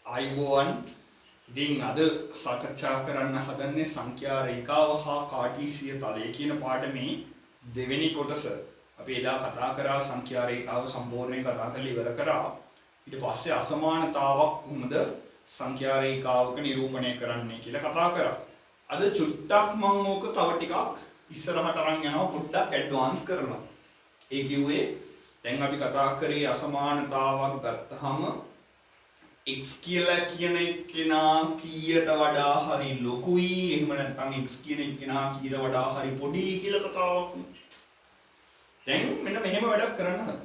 ආයුබෝවන්. ඉතින් අද සාකච්ඡා කරන්න හදන්නේ සංඛ්‍යා රේඛාව හා කාටීසිය තලය කියන පාඩමේ දෙවෙනි කොටස. අපි එදා කතා කරා සංඛ්‍යා රේඛාව සම්පූර්ණයෙන් කතා කරලා ඉවර කරා. ඊට පස්සේ අසමානතාවක් කොහොමද සංඛ්‍යා රේඛාවක නිරූපණය කරන්නේ කියලා කතා කරා. අද චුට්ටක් මම ඕක තව ටිකක් ඉස්සරහට අරන් යනවා, පොඩ්ඩක් ඇඩ්වාන්ස් කරනවා. ඒ කිව්වේ දැන් අපි කතා කරේ අසමානතාවක් ගත්තාම x කියලා කියන එක්කෙනා කීයට වඩා හරි ලොකුයි, එහෙම නැත්නම් x කියන එක්කෙනා කීයට වඩා හරි පොඩි කියලා කතාවක්. දැන් මෙන්න මෙහෙම වැඩක් කරන්න හදන්න.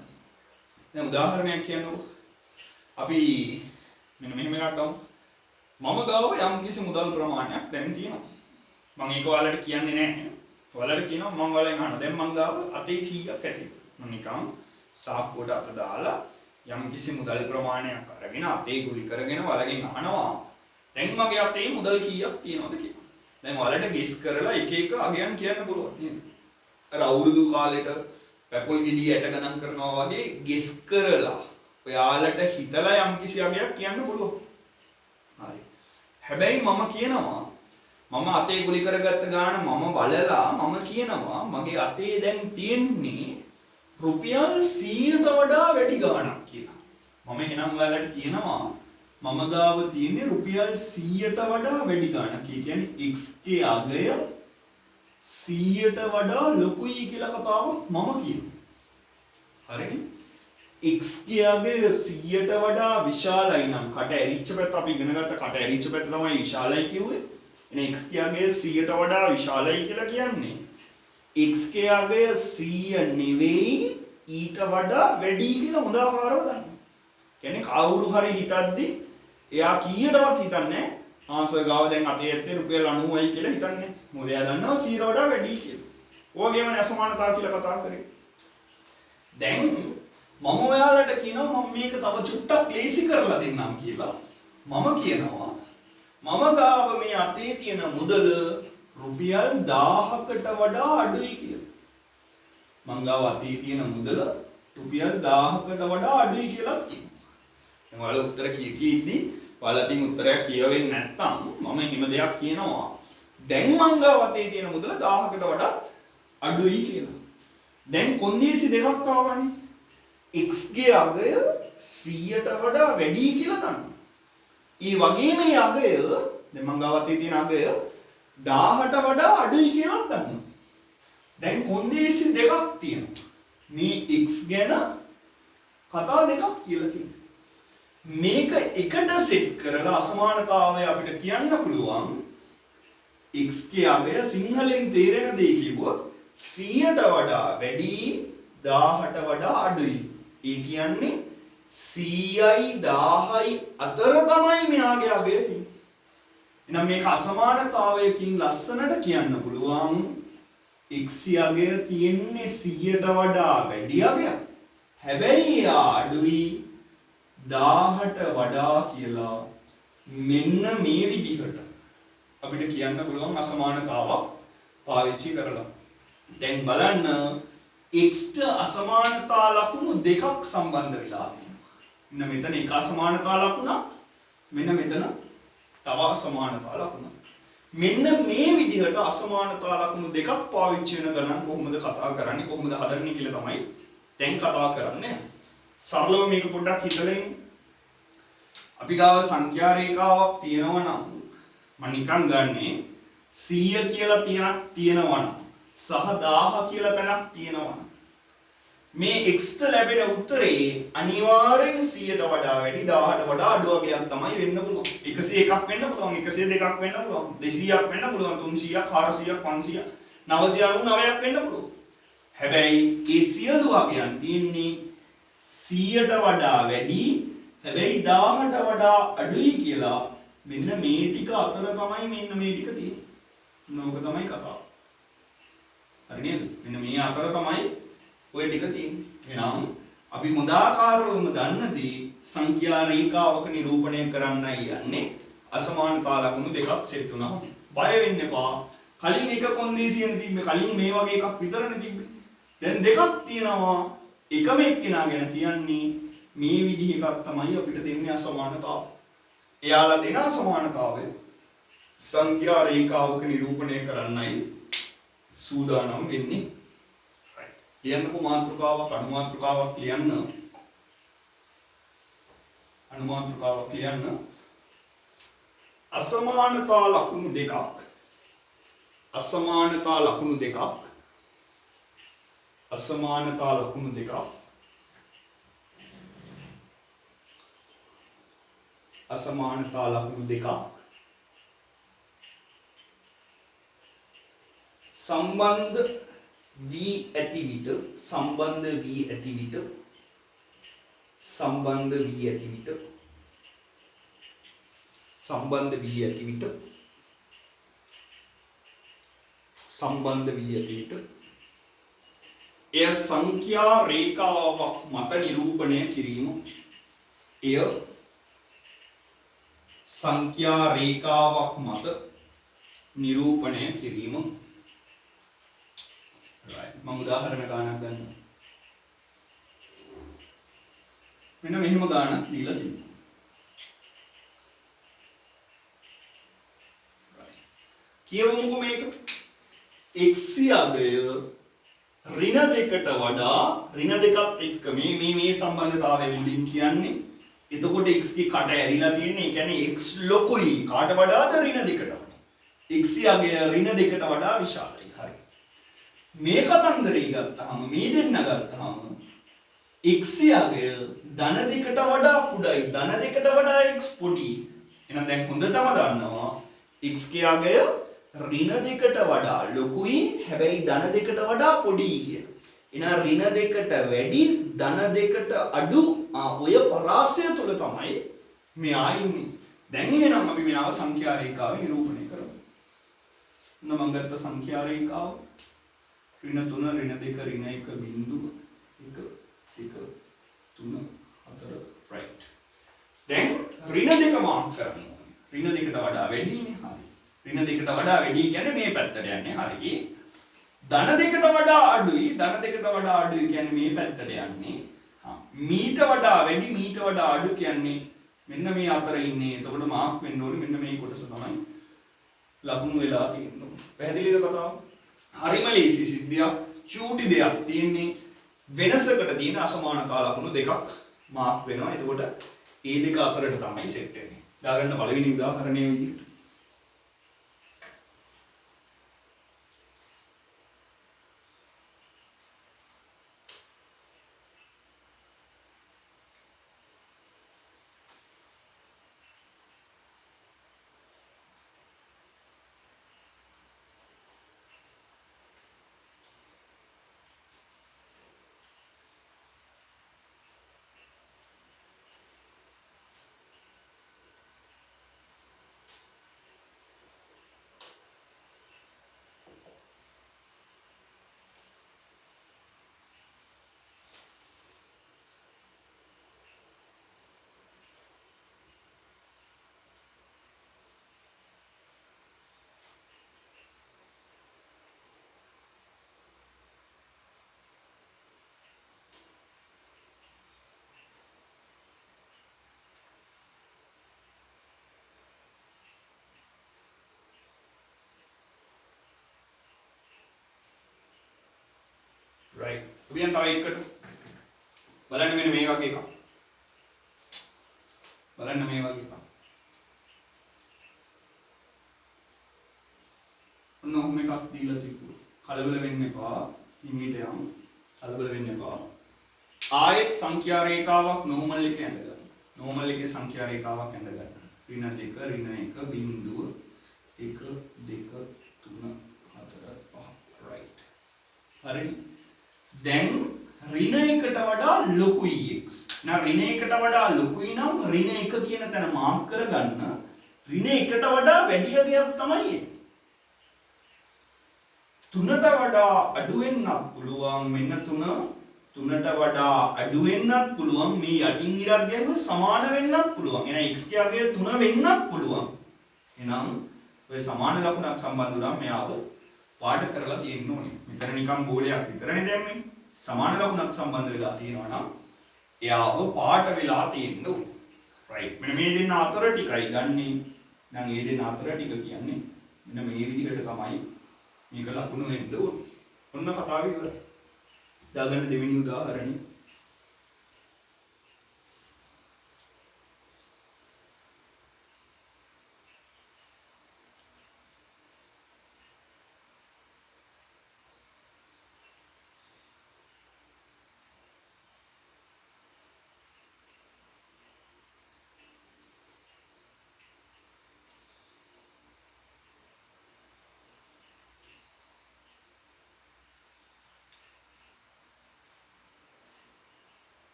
දැන් උදාහරණයක් කියන්නකෝ. අපි මෙන්න මෙහෙම එකක් ගමු. මම ගාව යම්කිසි මුදල් ප්‍රමාණයක් දැන් තියෙනවා. මම ඒක ඔයාලට කියන්නේ නැහැ. ඔයාලට කියනවා මම ඔයාලෙන් අහනවා. දැන් මම ගාව අතේ කීයක් ඇතිද? මම නිකන් සාක්කුවට අත දාලා යම්කිසි මුදල් ප්‍රමාණයක් අරගෙන අතේ ගුලි කරගෙන ඔයාලගෙන් අහනවා. දැන් මගේ අතේ මුදල් කීයක් තියෙනවද කියලා. දැන් ඔයාලට ගෙස් කරලා එක එක අගයන් කියන්න පුළුවන් නේද? අර අවුරුදු කාලෙට පැපොල් ගෙඩිය ඇට ගණන් කරනවා වගේ ගෙස් කරලා ඔයාලට හිතලා යම්කිසි අගයක් කියන්න පුළුවන්. හරි. හැබැයි මම කියනවා මම අතේ ගුලි කරගත්ත ගාන මම බලලා මම කියනවා මගේ අතේ දැන් තියෙන්නේ රුපියල් 100ට වඩා වැඩි ගාණක් කියලා. මම එහෙනම් ඔයාලට කියනවා මම ගාව තියෙන්නේ රුපියල් 100ට වඩා වැඩි ගාණක්. ඒ කියන්නේ x ගේ අගය 100ට වඩා ලොකුයි කියලා කතාවක් මම කියනවා. හරිනේ? x ගේ අගය 100ට වඩා විශාලයි නම් කට ඇරිච්ච පැත්ත අපි ඉගෙන ගත්ත කට ඇරිච්ච පැත්ත තමයි විශාලයි කිව්වේ. එහෙනම් x ගේ අගය 100ට වඩා විශාලයි කියලා කියන්නේ x ගේ අගය 100 නෙවෙයි ඊට වඩා වැඩි කියලා හොඳ ආකාරව දන්න. කියන්නේ කවුරු හරි හිතද්දි එයා කීයටවත් හිතන්නේ ආන්සර් ගාව දැන් අතේ ඇත්තේ රුපියල් 90යි කියලා හිතන්නේ. මොකද එයා දන්නවා 100ට වඩා වැඩි කියලා. ඔයගෙමනේ අසමානතාව කියලා කතා කරේ. දැන් මම ඔයාලට කියනවා මම මේක තව චුට්ටක් ලේසි කරලා දෙන්නම් කියලා. මම කියනවා මම ගාව මේ අතේ තියෙන මුදල රුපියල් 1000කට වඩා අඩුයි කියලා. මං ගාව අතේ තියෙන මුදල රුපියල් 1000කට වඩා අඩුයි කියලා කියනවා. දැන් ඔයාලා උත්තර කීකීද්දි ඔයාලා තින් උත්තරයක් කියවෙන්නේ නැත්නම් මම හිම දෙයක් කියනවා. දැන් මං ගාව අතේ තියෙන මුදල 1000කට වඩා අඩුයි කියලා. දැන් කොන්දේසි දෙකක් ආවනේ. x ගේ අගය 100ට වඩා වැඩි කියලා ගන්නවා. ඊ වගේම මේ අගය දැන් මං ගාව අතේ තියෙන අගය 1000ට වඩා අඩුයි කියලා ගන්නවා. දැන් කොන්දේසි දෙකක් තියෙනවා. මේ x ගැන කතා දෙකක් කියලා තියෙනවා. මේක එකට සෙට් කරලා අසමානතාවය අපිට කියන්න පුළුවන් x ගේ අගය සිංහලෙන් තේරෙන දේ කිව්වොත් 100ට වඩා වැඩි 1000ට වඩා අඩුයි. ඒ කියන්නේ 100යි 1000යි අතර තමයි මෙයාගේ අගය තියෙන්නේ. එහෙනම් මේක අසමානතාවයකින් ලස්සනට කියන්න පුළුවන් x අගය තියෙන්නේ 100ට වඩා වැඩි අගයක්. හැබැයි එයා අඩුයි 1000ට වඩා කියලා මෙන්න මේ විදිහට අපිට කියන්න පුළුවන් අසමානතාවක් පාවිච්චි කරලා. දැන් බලන්න x ට අසමානතා ලකුණු දෙකක් සම්බන්ධ වෙලා තියෙනවා. මෙන්න මෙතන එක අසමානතා ලකුණක්, මෙන්න මෙතන තව අසමානතා ලකුණක්. මෙන්න මේ විදිහට අසමානතා ලකුණු දෙකක් පාවිච්චි වෙන ගණන් කොහොමද කතා කරන්නේ, කොහොමද හදන්නේ කියලා තමයි දැන් කතා කරන්නේ. සරලව මේක පොඩ්ඩක් හිතලා අපි ගාව සංඛ්‍යා රේඛාවක් තියෙනවා නම් මම නිකන් ගන්නේ 100 කියලා තියෙනවා නම් සහ 1000 කියලා තැනක් තියෙනවා නම් මේ x ට ලැබෙන උත්තරේ අනිවාර්යෙන් 100ට වඩා වැඩි 1000ට වඩා අඩු වගේක් තමයි වෙන්න පුළුවන්. 101ක් වෙන්න පුළුවන්, 102ක් වෙන්න පුළුවන්, 200ක් වෙන්න පුළුවන්, 300ක්, 400ක්, 500ක්, 999ක් වෙන්න පුළුවන්. හැබැයි ඒ සියලු වගයන් තියෙන්නේ 100ට වඩා වැඩි, හැබැයි 1000ට වඩා අඩුයි කියලා මෙන්න මේ ටික අතර තමයි මෙන්න මේ ටික තියෙන්නේ. නෝක තමයි කතාව. හරි නේද? මෙන්න මේ අතර තමයි ඔය ටික තියෙන්නේ. එහෙනම් අපි මුදාකාරවම දන්නදී සංඛ්‍යා රේඛාවක නිරූපණය කරන්නයි යන්නේ. අසමානතා ලකුණු දෙකක් සෙට් වුණාම බය වෙන්න එපා. කලින් එක කොන්දේසියෙන් තිබ්බේ, කලින් මේ වගේ එකක් විතරනේ තිබ්බේ. දැන් දෙකක් තියෙනවා. එකම එක්කෙනා ගැන කියන්නේ මේ විදිහ එකක් තමයි අපිට දෙන්නේ අසමානතාව. එයාලා දෙන අසමානතාවය සංඛ්‍යා රේඛාවක නිරූපණය කරන්නයි සූදානම් වෙන්නේ. ලියන්නකෝ මාතෘකාවක් අනුමාතෘකාවක් ලියන්න. අනුමාතෘකාවක් ලියන්න. අසමානතා ලකුණු දෙකක්. අසමානතා ලකුණු දෙකක්. අසමානතා ලකුණු දෙකක්. අසමානතා ලකුණු දෙකක් සම්බන්ධ වී ඇති විට සම්බන්ධ වී ඇති විට සම්බන්ධ වී ඇති විට සම්බන්ධ වී ඇති විට සම්බන්ධ වී ඇති විට එය සංඛ්‍යා රේඛාවක් මත නිරූපණය කිරීම. එය සංඛ්‍යා රේඛාවක් මත නිරූපණය කිරීම. මම උදාහරණ ගානක් ගන්න. මෙන්න මෙහෙම ගානක් දීලා තියෙනවා. කියවමුකෝ මේක. x අගය ඍණ දෙකට වඩා ඍණ දෙකත් එක්ක මේ සම්බන්ධතාවය මුලින් කියන්නේ. එතකොට x ගේ කට ඇරිලා තියෙන්නේ. ඒ කියන්නේ x ලොකුයි. කාට වඩාද? ඍණ දෙකට වඩා. x අගය ඍණ දෙකට වඩා විශාලයි. හරි. මේ කතන්දරේ ගත්තාම මේ දෙන්න ගත්තාම x අගය ධන දෙකට වඩා කුඩායි. ධන දෙකට වඩා x පොඩි. එහෙනම් දැන් හොඳටම දන්නවා x ගේ අගය ඍණ දෙකට වඩා ලොකුයි. හැබැයි ධන දෙකට වඩා පොඩි කියලා. එහෙනම් ඍණ දෙකට වැඩි ධන දෙකට අඩු ඔය පරාසය තුල තමයි මෙයා ඉන්නේ. දැන් එහෙනම් අපි මෙයාව සංඛ්‍යා රේඛාවේ නිරූපණය කරමු. මම ගත්ත සංඛ්‍යා රේඛාව ඍණ 3 ඍණ 2 ඍණ 1 බිංදුව 1 1 3 4 right. දැන් ඍණ 2 මාක් කරන්න ඕනේ. ඍණ 2ට වඩා වැඩිනේ. හරි. ඍණ 2ට වඩා වැඩි කියන්නේ මේ පැත්තට යන්නේ. හරි. ධන 2ට වඩා අඩුයි. ධන 2ට වඩා අඩුයි කියන්නේ මේ පැත්තට යන්නේ. මීට වඩා වැඩි මීට වඩා අඩු කියන්නේ මෙන්න මේ අතර ඉන්නේ. එතකොට මාක් වෙන්න ඕනේ මෙන්න මේ කොටස තමයි ලකුණු වෙලා තියෙන්නේ. පැහැදිලිද කතාව? හරිම ලේසි සිද්ධියක්. චූටි දෙයක් තියෙන්නේ. වෙනසකට තියෙන අසමානතා ලකුණු දෙකක් මාක් වෙනවා. එතකොට ඒ දෙක අතරට තමයි සෙට් වෙන්නේ. දාගන්න පළවෙනි උදාහරණයේ විදිහට. right. ඔබියන් තව එකකට බලන්න මෙන්න මේ වගේ එකක්. බලන්න මේ වගේ එකක්. ඔන්න ඔහොම එකක් දීලා තිබුණා. කලබල වෙන්න එපා. හිමීට යමු. කලබල වෙන්න එපා. ආයෙත් සංඛ්‍යා රේඛාවක් normal එකේ ඇඳගන්න. normal එකේ සංඛ්‍යා රේඛාවක් ඇඳගන්න. ඍණ 2 ඍණ 1 බිංදුව 1 2 3 4 5 right. හරි. දැන් ඍණ 1ට වඩා ලොකුයි x. නා ඍණ 1ට වඩා ලොකුයි නම් ඍණ 1 කියන තැන මාක් කරගන්න. ඍණ 1ට වඩා වැඩි අගයක් තමයි එන්නේ. 3ට වඩා අඩු වෙන්නත් පුළුවන්. මෙන්න 3ට වඩා අඩු වෙන්නත් පුළුවන්. මේ යටින් ඉරක් ගැහුවේ සමාන වෙන්නත් පුළුවන්. එහෙනම් x ගේ අගය 3 වෙන්නත් පුළුවන්. එහෙනම් ඔය සමාන ලකුණක් සම්බන්ධ වුණාම මෙයාව පාඩ කරලා තියෙන්න ඕනේ. මෙතන නිකන් බෝලයක් විතරනේ දැම්මේ. සමාන ලකුණක් සම්බන්ධ වෙලා තියෙනවා නම් එයාව පාට වෙලා තියෙන්න ඕනේ. right මෙන්න මේ දෙන්න අතර ටිකයි ගන්නේ නම් මේ දෙන්න අතර ටික කියන්නේ මෙන්න මේ විදිහට තමයි මේක ලකුණු වෙන්න ඕනේ. ඔන්න කතාව ඉවරයි. දාගන්න දෙවෙනි උදාහරණය.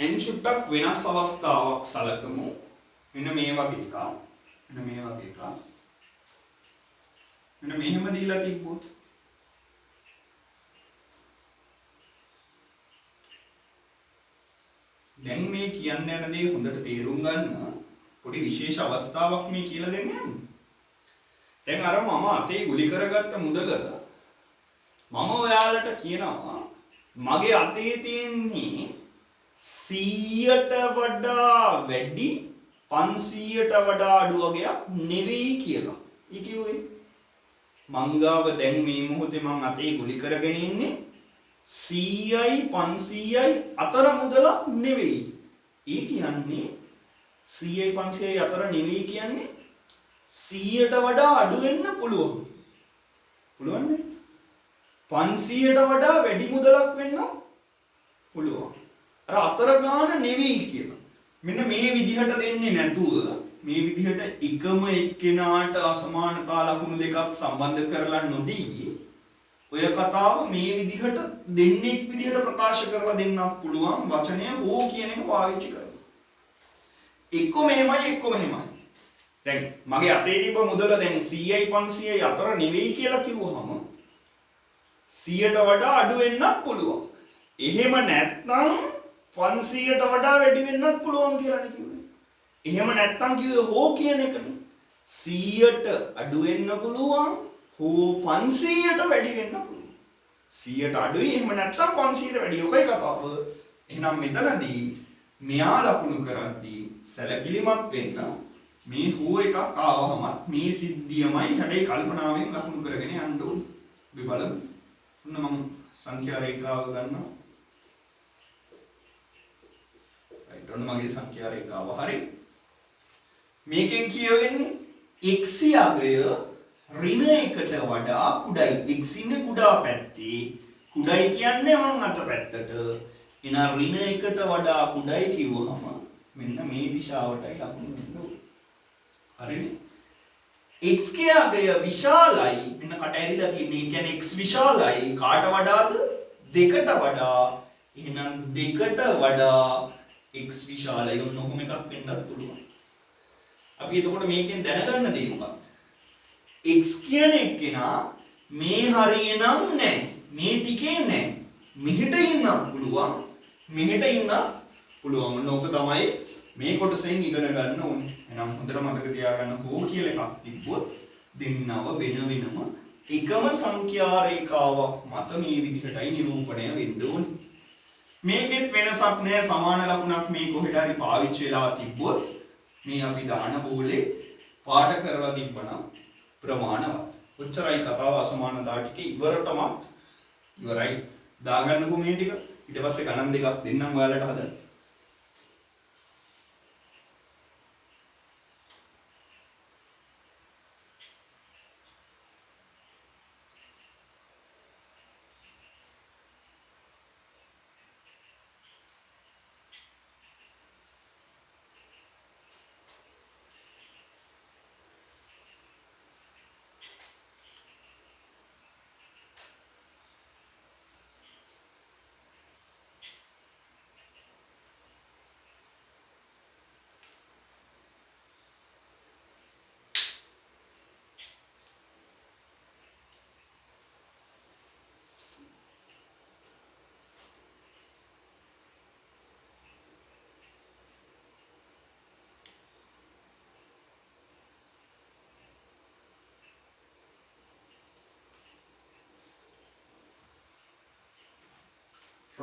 එන් චුට්ටක් වෙනස් අවස්ථාවක් සලකමු. මෙන්න මේ වගේ එකක්. මෙන්න මේ වගේ එකක්. මෙන්න මෙහෙම දීලා තිබ්බොත් දැන් මේ කියන්න යන දේ හොඳට තේරුම් ගන්න පොඩි විශේෂ අවස්ථාවක් මේ කියලා දෙන්නේ. දැන් අර මම අතේ ගුලි කරගත්ත මුදල මම ඔයාලට කියනවා මගේ අතේ තියෙන්නේ 100ට වඩා වැඩි 500ට වඩා අඩු වගේක් නෙවෙයි කියලා. ඒ කිව්වේ මංගාව දැන් මේ මොහොතේ මං අතේ ගුලි කරගෙන ඉන්නේ 100යි 500යි අතර මුදලක් නෙවෙයි. ඒ කියන්නේ 100යි 500යි අතර නෙවෙයි කියන්නේ 100ට වඩා අඩු වෙන්න පුළුවන්. පුළුවන් නේ? 500ට වඩා වැඩි මුදලක් වෙන්න පුළුවන්. අර අතර ගාන නෙවෙයි කියලා. මෙන්න මේ විදිහට දෙන්නේ නැතුව මේ විදිහට එකම එක්කෙනාට අසමානතා ලකුණු දෙකක් සම්බන්ධ කරලා නොදී ඔය කතාව මේ විදිහට දෙන්නෙක් විදිහට ප්‍රකාශ කරලා දෙන්නත් පුළුවන් වචනය හෝ කියන එක පාවිච්චි කරලා. එක්ක මෙහෙමයි එක්ක මෙහෙමයි. දැන් මගේ අතේ තිබ්බ මුදල දැන් 100යි 500යි අතර නෙවෙයි කියලා කිව්වහම 100ට වඩා අඩු වෙන්නත් පුළුවන්. එහෙම නැත්නම් 500ට වඩා වැඩි වෙන්නත් පුළුවන් කියලානේ කිව්වේ. එහෙම නැත්නම් කිව්වේ හෝ කියන එකනේ. 100ට අඩු වෙන්න පුළුවන් හෝ 500ට වැඩි වෙන්න පුළුවන්. 100ට අඩුයි එහෙම නැත්නම් 500ට වැඩි. ඔකයි කතාව. එහෙනම් මෙතනදී මෙයා ලකුණු කරද්දී සැලකිලිමත් වෙන්න මේ හෝ එකක් ආවහම මේ සිද්ධියමයි හැබැයි කල්පනාවෙන් ලකුණු කරගෙන යන්න ඕනේ. අපි බලමු. ඔන්න මම සංඛ්‍යා රේඛාව ගන්නවා. right ඔන්න මගේ සංඛ්‍යා රේඛාව හරි. මේකෙන් කියවෙන්නේ x යගය ඍණ 1ට වඩා කුඩයි. x ඉන්නේ කුඩා පැත්තේ. කුඩයි කියන්නේ වම් අත පැත්තට. එන ඍණ 1ට වඩා කුඩයි කිව්වහම මෙන්න මේ දිශාවටයි ලකුණු දෙන්න ඕනේ. හරිනේ? x ගේ අගය විශාලයි. මෙන්න කට ඇරිලා තියෙන්නේ. ඒ කියන්නේ x විශාලයි. කාට වඩාද? 2ට වඩා. එහෙනම් 2ට වඩා x විශාලයි. ඔන්න ඔහොම එකක් වෙන්නත් පුළුවන්. අපි එතකොට මේකෙන් දැනගන්න දේ මොකක්ද? x කියන එක්කෙනා මේ හරිය නම් නැහැ. මේ ටිකේ නැහැ. මෙහෙට ඉන්නත් පුළුවන්. මෙහෙට ඉන්නත් පුළුවන්. ඔන්න ඕක තමයි මේ කොටසෙන් ඉගෙන ගන්න ඕනේ. එහෙනම් හොඳට මතක තියාගන්න හෝ කියලා එකක් තිබ්බොත් දෙන්නව වෙන වෙනම එකම සංඛ්‍යා රේඛාවක් මත මේ විදිහටයි නිරූපණය වෙන්න ඕනේ. මේකෙත් වෙනසක් නැහැ. සමාන ලකුණක් මේ කොහෙට හරි පාවිච්චි වෙලා තිබ්බොත් මේ අපි දාන බෝලේ පාඩ කරලා තිබ්බනම් ප්‍රමාණවත්. ඔච්චරයි කතාව. අසමානතා ටික ඉවරටමත් ඉවරයි. දාගන්නකෝ මේ ටික. ඊට පස්සේ ගණන් දෙකක් දෙන්නම් ඔයාලට හදන්න.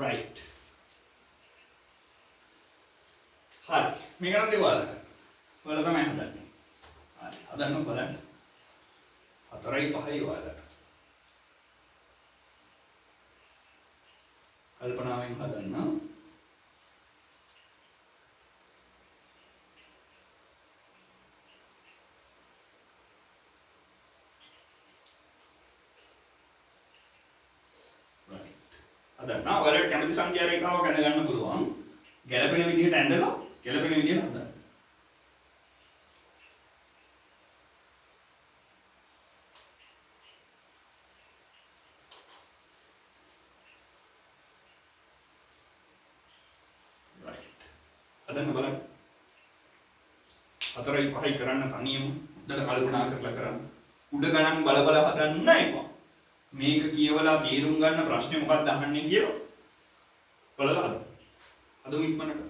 right. හරි. මේක නම් දේවල්ට. ඔයාලා තමයි හදන්නේ. හරි. හදන්න බලන්න. 4යි 5යි ඔයාලට. කල්පනාවෙන් හදන්න. හදන්න. ඔයාලට කැමති සංඛ්‍යා රේඛාවක් අඳ ගන්න පුළුවන්. ගැළපෙන විදිහට ඇඳලා ගැළපෙන විදිහට හදන්න. right. හදන්න බලන්න. 4යි 5යි කරන්න තනියම උඩට කල්පනා කරලා කරන්න. උඩ ගණන් බල බල හදන්න එපා. මේක කියවලා තේරුම් ගන්න ප්‍රශ්නේ මොකක්ද අහන්නේ කියලා බලලා හදන්න. හදමු ඉක්මනට.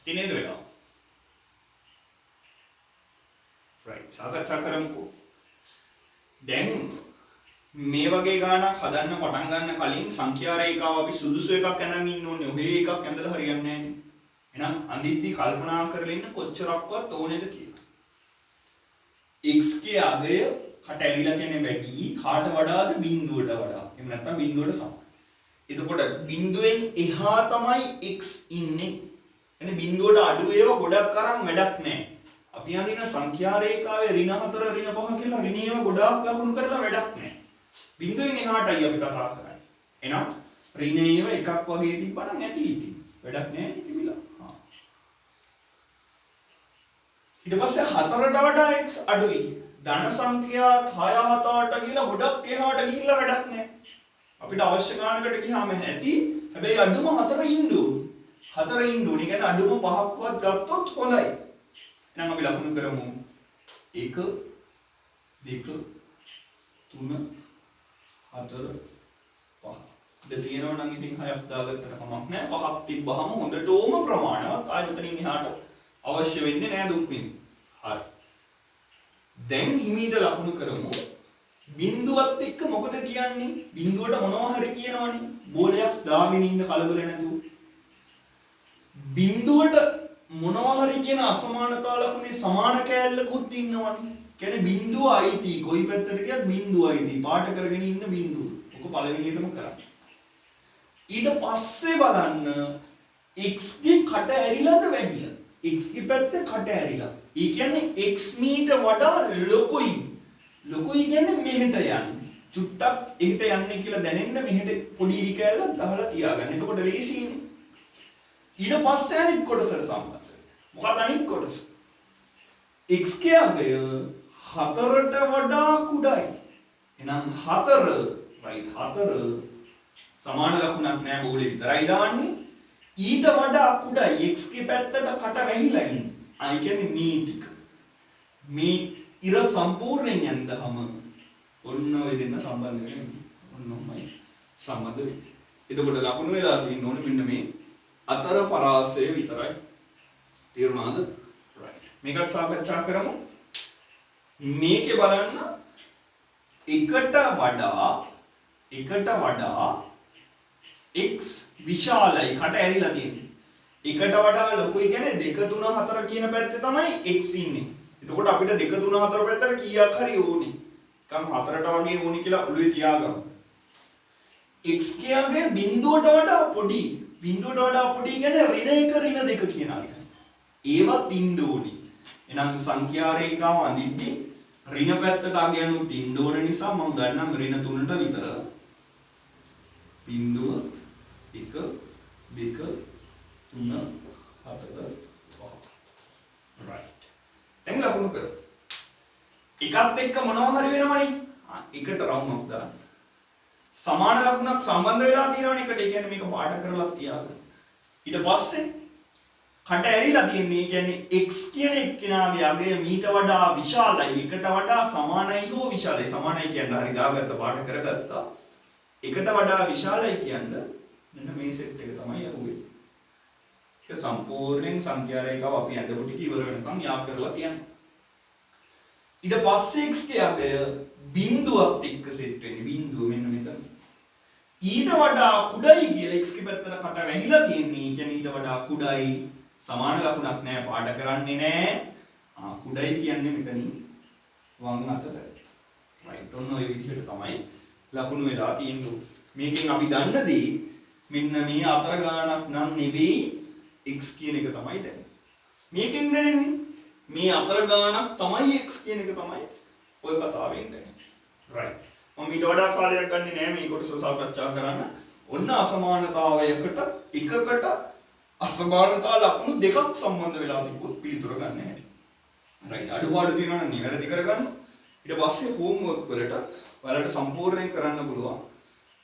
තිනේද වෙලා. right. සාකච්ඡා කරමුකෝ. දැන් මේ වගේ ගානක් හදන්න පටන් ගන්න කලින් සංඛ්‍යා රේඛාව අපි සුදුසු එකක් ඇඳන් ඉන්න ඕනේ. ඔහේ එකක් ඇඳලා හරියන්නේ නැහැ නේ. එහෙනම් අඳිද්දි කල්පනා කරලා ඉන්න කොච්චරක්වත් ඕනේද කියලා. x ගේ අගය කට ඇරිලා කියන්නේ වැඩි කාට වඩාද බිඳුවට වඩා. එහෙම නැත්නම් බිඳුවට සමයි. එතකොට බිඳුවෙන් එහා තමයි x ඉන්නේ. එනේ බිඳුවට අඩු ඒවා ගොඩක් අරන් වැඩක් නැහැ. අපි අඳින සංඛ්‍යා රේඛාවේ ඍණ 4 ඍණ 5 කියලා ඍණ ඒවා ගොඩාක් ලකුණු කරලා වැඩක් නැහැ. බිඳුවෙන් එහාටයි අපි කතා කරන්නේ. එහෙනම් ඍණ ඒවා එකක් වගේ තිබ්බනම් නැති ඉතින්. වැඩක් නැහැ තිබිලා. හා. ඊට පස්සේ 4ට වඩා x අඩුයි. ධන සංඛ්‍යා 6 7 8 කියලා ගොඩක් එහාට ගිහිල්ලා වැඩක් නැහැ. අපිට අවශ්‍ය ගානකට ගියාම ඇති. හැබැයි අඩුම 4 ඉන්න ඕනේ. 4 ඉන්න ඕනේ. කියන්නේ අඩුම 5ක්වත් ගත්තොත් හොඳයි. එහෙනම් අපි ලකුණු කරමු 1 2 3 4 5. දෙක තියෙනවා නම් ඉතින් 6ක් දාගත්තට කමක් නැහැ. 5ක් තිබ්බහම හොඳටම ප්‍රමාණවත්. ආයෙ උතනින් එහාට අවශ්‍ය වෙන්නේ නැහැ දුක් විඳින්න. හරි. දැන් හිමීට ලකුණු කරමු. බිඳුවත් එක්ක මොකද කියන්නේ? බිඳුවට මොනවා හරි කියනවනේ. බෝලයක් දාගෙන ඉන්න කලබල නැතුව. බිඳුවට මොනවා හරි කියන අසමානතා ලකුණේ සමාන කෑල්ලකුත් ඉන්නවනේ. කියන්නේ බිඳුව අයිති කොයි පැත්තට ගියත් බිඳුව අයිති. පාට කරගෙන ඉන්න බිඳුව. ඔක පළවෙනියටම කරන්නේ. ඊට පස්සේ බලන්න x ගේ කට ඇරිලාද වැහිලා? x ගේ පැත්තේ කට ඇරිලා. ඒ කියන්නේ x මීට වඩා ලොකුයි. ලොකුයි කියන්නේ මෙහෙට යන්නේ. චුට්ටක් එහෙට යන්නේ කියලා දැනෙන්න මෙහෙට පොඩි ඉරි කෑල්ලක් ගහලා තියාගන්න. එතකොට ලේසියිනේ. ඊට පස්සේ අනිත් කොටසට සම්බන්ධ. මොකක්ද අනිත් කොටස? x ගේ අගය 4ට වඩා කුඩායි. එහෙනම් 4 right 4 සමාන ලකුණක් නෑ බෝලේ විතරයි දාන්නේ. ඊට වඩා කුඩායි x ගේ පැත්තට කට වැහිලා ඉන්නේ. ඒ කියන්නේ මේ ටික. මේ ඉර සම්පූර්ණයෙන් යන්දහම ඔන්න ඔය දෙන්න සම්බන්ධ වෙන්නේ. ඔන්නමයි සම්බන්ධ වෙන්නේ. එතකොට ලකුණු වෙලා තියෙන්න ඕනේ මෙන්න මේ අතර පරාසය විතරයි. තේරුණාද? right. මේකත් සාකච්ඡා කරමු. මේකේ බලන්න එකට වඩා එකට වඩා x විශාලයි කට ඇරිලා තියෙන්නේ. එකට වඩා ලොකුයි කියන්නේ 2 3 4 කියන පැත්තේ තමයි x ඉන්නේ. එතකොට අපිට 2 3 4 පැත්තට කීයක් හරි ඕනේ. නිකන් 4ට වගේ ඕනේ කියලා ඔළුවේ තියාගමු. x කියන්නේ බිඳුවට වඩා පොඩි. බිඳුවට වඩා පොඩි කියන්නේ ඍණ 1 ඍණ 2 කියන අය. ඒවත් ඉන්න ඕනේ. එහෙනම් සංඛ්‍යා රේඛාව අඳිද්දී ඍණ පැත්තට අගයන්නුත් ඉන්න ඕන නිසා මම ගන්නම් ඍණ 3ට විතර. බිඳුව 1 2 3 4 5. right. දැන් ලකුණු කර. එකත් එක්ක මොනවා හරි වෙනවනේ. එකට රවුමක් දාන්න. සමාන ලකුණක් සම්බන්ධ වෙලා තියෙනවනේ එකට. ඒ කියන්නේ මේක පාට කරලා තියාගන්න. ඊට පස්සේ කට ඇරිලා තියෙන්නේ කියන්නේ x කියන එක්කෙනාගේ අගය මීට වඩා විශාලයි. එකට වඩා සමානයි හෝ විශාලයි. සමානයි කියන්නේ හරි දාගත්ත පාට කරගත්තා. එකට වඩා විශාලයි කියන්නේ මෙන්න මේ සෙට් එක තමයි අහුවේ. ඒක සම්පූර්ණයෙන් සංඛ්‍යා රේඛාව අපි අඳපු ටික ඉවර වෙනකම් යා කරලා තියන්න. ඊට පස්සේ x ගේ අගය බිඳුවත් එක්ක සෙට් වෙන්නේ. බිඳුව මෙන්න මෙතන. ඊට වඩා කුඩයි කියලා x ගේ පැත්තට කට වැහිලා තියෙන්නේ. කියන්නේ ඊට වඩා කුඩයි සමාන ලකුණක් නෑ පාඩ කරන්නේ නෑ. කුඩයි කියන්නේ මෙතනින් වම් අතට. right. ඔන්න ඔය විදිහට තමයි ලකුණු වෙලා තියෙන්නේ. මේකෙන් අපි දන්න දේ මෙන්න මේ අතර ගානක් නම් නෙවෙයි x කියන එක තමයි දැනෙන්නේ. මේකෙන් දැනෙන්නේ මේ අතර ගානක් තමයි x කියන එක තමයි ඔය කතාවෙන් දැනෙන්නේ. right. මම ඊට වඩා කාලයක් ගන්නෙ නෑ මේ කොටස සාකච්ඡා කරන්න. ඔන්න අසමානතාවයකට එකකට අසමානතා ලකුණු දෙකක් සම්බන්ධ වෙලා තිබුත් පිළිතුර ගන්න හැටි. right. අඩුපාඩු තියෙනවා නම් නිවැරදි කරගන්න. ඊට පස්සේ homework වලට ඔයාලට සම්පූර්ණයෙන් කරන්න පුළුවන්.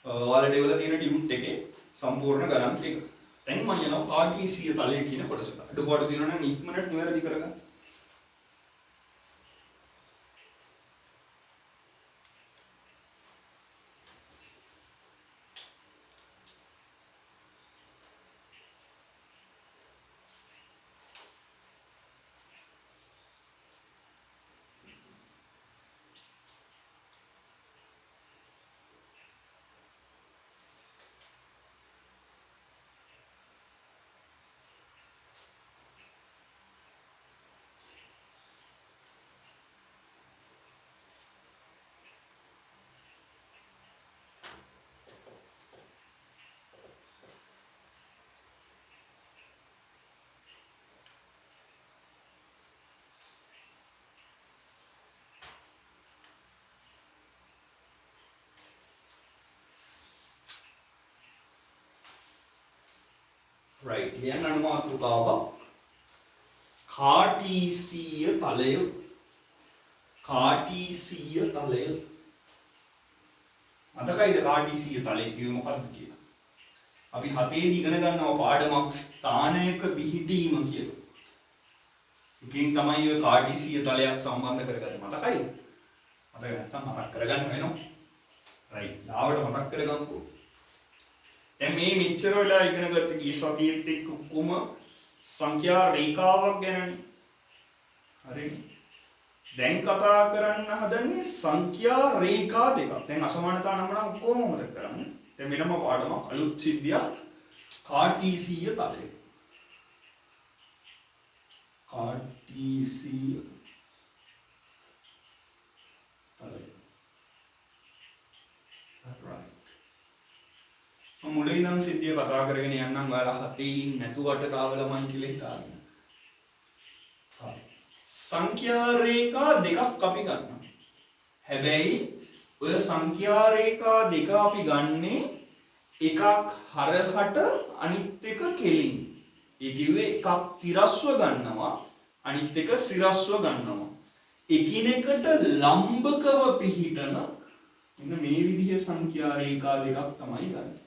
ඔයාලට ඒවල තියෙන ටියුට් එකේ සම්පූර්ණ ගණන් ටික. දැන් මම යනවා කාටීසීය තලය කියන කොටසට. අඩුපාඩු තියෙනවා නම් ඉක්මනට නිවැරදි කරගන්න. right. කියන අනුමාතුකාව කාටීසීය තලය. කාටීසීය තලය. මතකයිද කාටීසීය තලය කිව්වේ මොකක්ද කියලා? අපි 7 දී ඉගෙන ගන්නවා පාඩමක් ස්ථානයක පිහිටීම කියලා. ඉතින් තමයි ඔය කාටීසීය තලයක් සම්බන්ධ කරගත්තේ. මතකයිද? මතක නැත්තම් මතක් කරගන්න වෙනවා. right. ලාවට මතක් කරගන්නකෝ. දැන් මේ මෙච්චර වෙලා ඉගෙන ගත්ත කී සතියෙත් එක්ක කොම සංඛ්‍යා රේඛාවක් ගැනනේ. හරිනේ. දැන් කතා කරන්න හදන්නේ සංඛ්‍යා රේඛා දෙකක්. දැන් අසමානතා නම් කොහොම මතක කරන්නේ? දැන් වෙනම පාඩමක් අලුත් සිද්ධියක් කාටීසීය තලය. කාටීසීය තලය. right. මුලින් ඉඳන් සිද්ධිය කතා කරගෙන යන්නම් ඔයාලා හතේ ඉන්නේ නැතුවට තාව ළමයි කියලා හිතාගෙන. හරි. සංඛ්‍යා රේඛා දෙකක් අපි ගන්නවා. හැබැයි ඔය සංඛ්‍යා රේඛා දෙක අපි ගන්නේ එකක් හරහට අනිත් එක කෙලින්. ඒ කිව්වේ එකක් තිරස්ව ගන්නවා අනිත් එක සිරස්ව ගන්නවා. එකිනෙකට ලම්බකව පිහිටන මෙන්න මේ විදිහේ සංඛ්‍යා රේඛා දෙකක් තමයි ගන්නේ.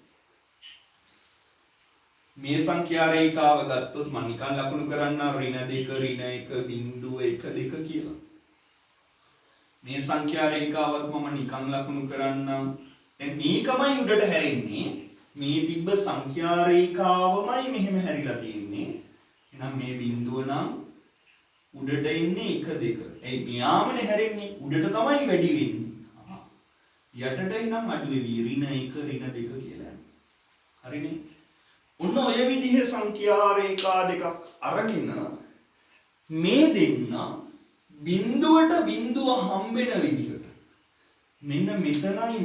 මේ සංඛ්‍යා රේඛාව ගත්තොත් මම නිකන් ලකුණු කරන්න ඍණ 2 ඍණ 1 බිංදුව 1 2 කියලා. මේ සංඛ්‍යා රේඛාවත් මම නිකන් ලකුණු කරන්නම්. දැන් මේකමයි උඩට හැරෙන්නේ. මේ තිබ්බ සංඛ්‍යා රේඛාවමයි මෙහෙම හැරිලා තියෙන්නේ. එහෙනම් මේ බිංදුව නම් උඩට එන්නේ 1 2. ඒ මෙයාමනේ හැරෙන්නේ උඩට තමයි වැඩි වෙන්නේ. යටට නම් අඩු වෙවි ඍණ 1 ඍණ 2 කියලා. හරිනේ. ඔන්න ඔය විදිහේ සංඛ්‍යා රේඛා දෙකක් අරගෙන මේ දෙන්න බිඳුවට බිඳුව හම්බෙන විදිහට මෙන්න මෙතනයි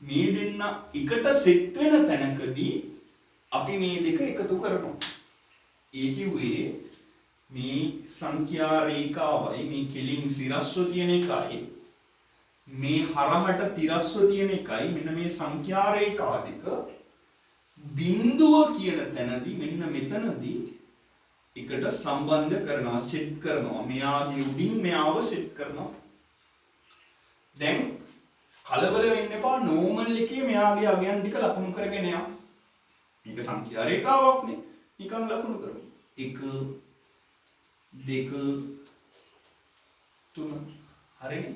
මේ දෙන්න එකට සෙට් වෙන තැනකදී අපි මේ දෙක එකතු කරනවා. ඒ කිව්වේ මේ සංඛ්‍යා රේඛාවයි මේ කෙලින් සිරස්ව තියෙන එකයි මේ හරහට තිරස්ව තියෙන එකයි මෙන්න මේ සංඛ්‍යා රේඛා දෙක බිඳුව කියන තැනදී මෙන්න මෙතනදී එකට සම්බන්ධ කරනවා සෙට් කරනවා මෙයාගේ උඩින් මෙයාව සෙට් කරනවා. දැන් කලබල වෙන්න එපා නෝමල් එකේ මෙයාගේ අගයන් ටික ලකුණු කරගෙන යන්න. මේක සංඛ්‍යා රේඛාවක්නේ. නිකන් ලකුණු කරමු. 1 2 3 හරිනේ.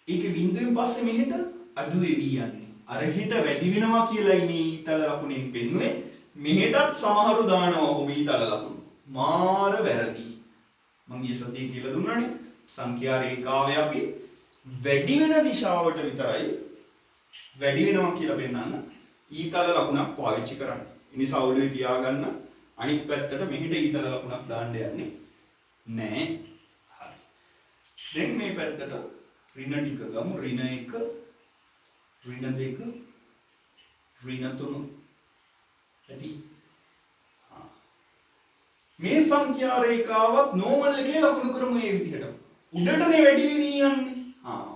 ඒකේ බිඳුවෙන් පස්සේ මෙහෙට අඩු වෙවි යන්නේ. අර හිට වැඩි වෙනවා කියලායි මේ ඊතල ලකුණෙන් පෙන්නුවේ. මෙහෙටත් සමහරු දානවා ඔහොම ඊතල ලකුණු. මාර වැරදි. මම ගිය සතියේ කියලා දුන්නානේ. සංඛ්‍යා රේඛාවේ අපි වැඩි වෙන දිශාවට විතරයි වැඩි වෙනවා කියලා පෙන්නන්න ඊතල ලකුණක් පාවිච්චි කරන්නේ. ඒ නිසා ඔළුවේ තියාගන්න අනිත් පැත්තට මෙහෙට ඊතල ලකුණක් දාන්න යන්නේ නෑ. හරි. දැන් මේ පැත්තට ඍණ ටික ගමු. ඍණ 1 ඍණ 2 ඍණ 3 ඇති. මේ සංඛ්‍යා රේඛාවත් නෝමල් එකේ ලකුණු කරමු මේ විදිහට. උඩටනේ වැඩි වෙවි යන්නේ.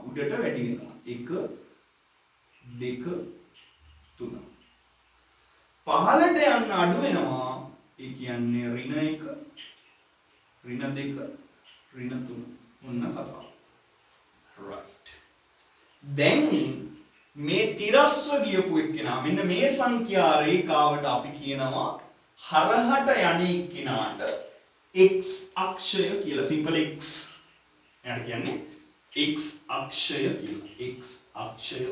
උඩට වැඩි වෙනවා. 1 2 3. පහළට යන්න අඩු වෙනවා. ඒ කියන්නේ ඍණ 1 ඍණ 2 ඍණ 3. ඔන්න කතාව. right. දැන් මේ තිරස්ව ගියපු එක්කෙනා මෙන්න මේ සංඛ්‍යා රේඛාවට අපි කියනවා හරහට යන එක්කෙනාට x අක්ෂය කියලා. Simple x. එයාට කියන්නේ x අක්ෂය කියලා. x අක්ෂය.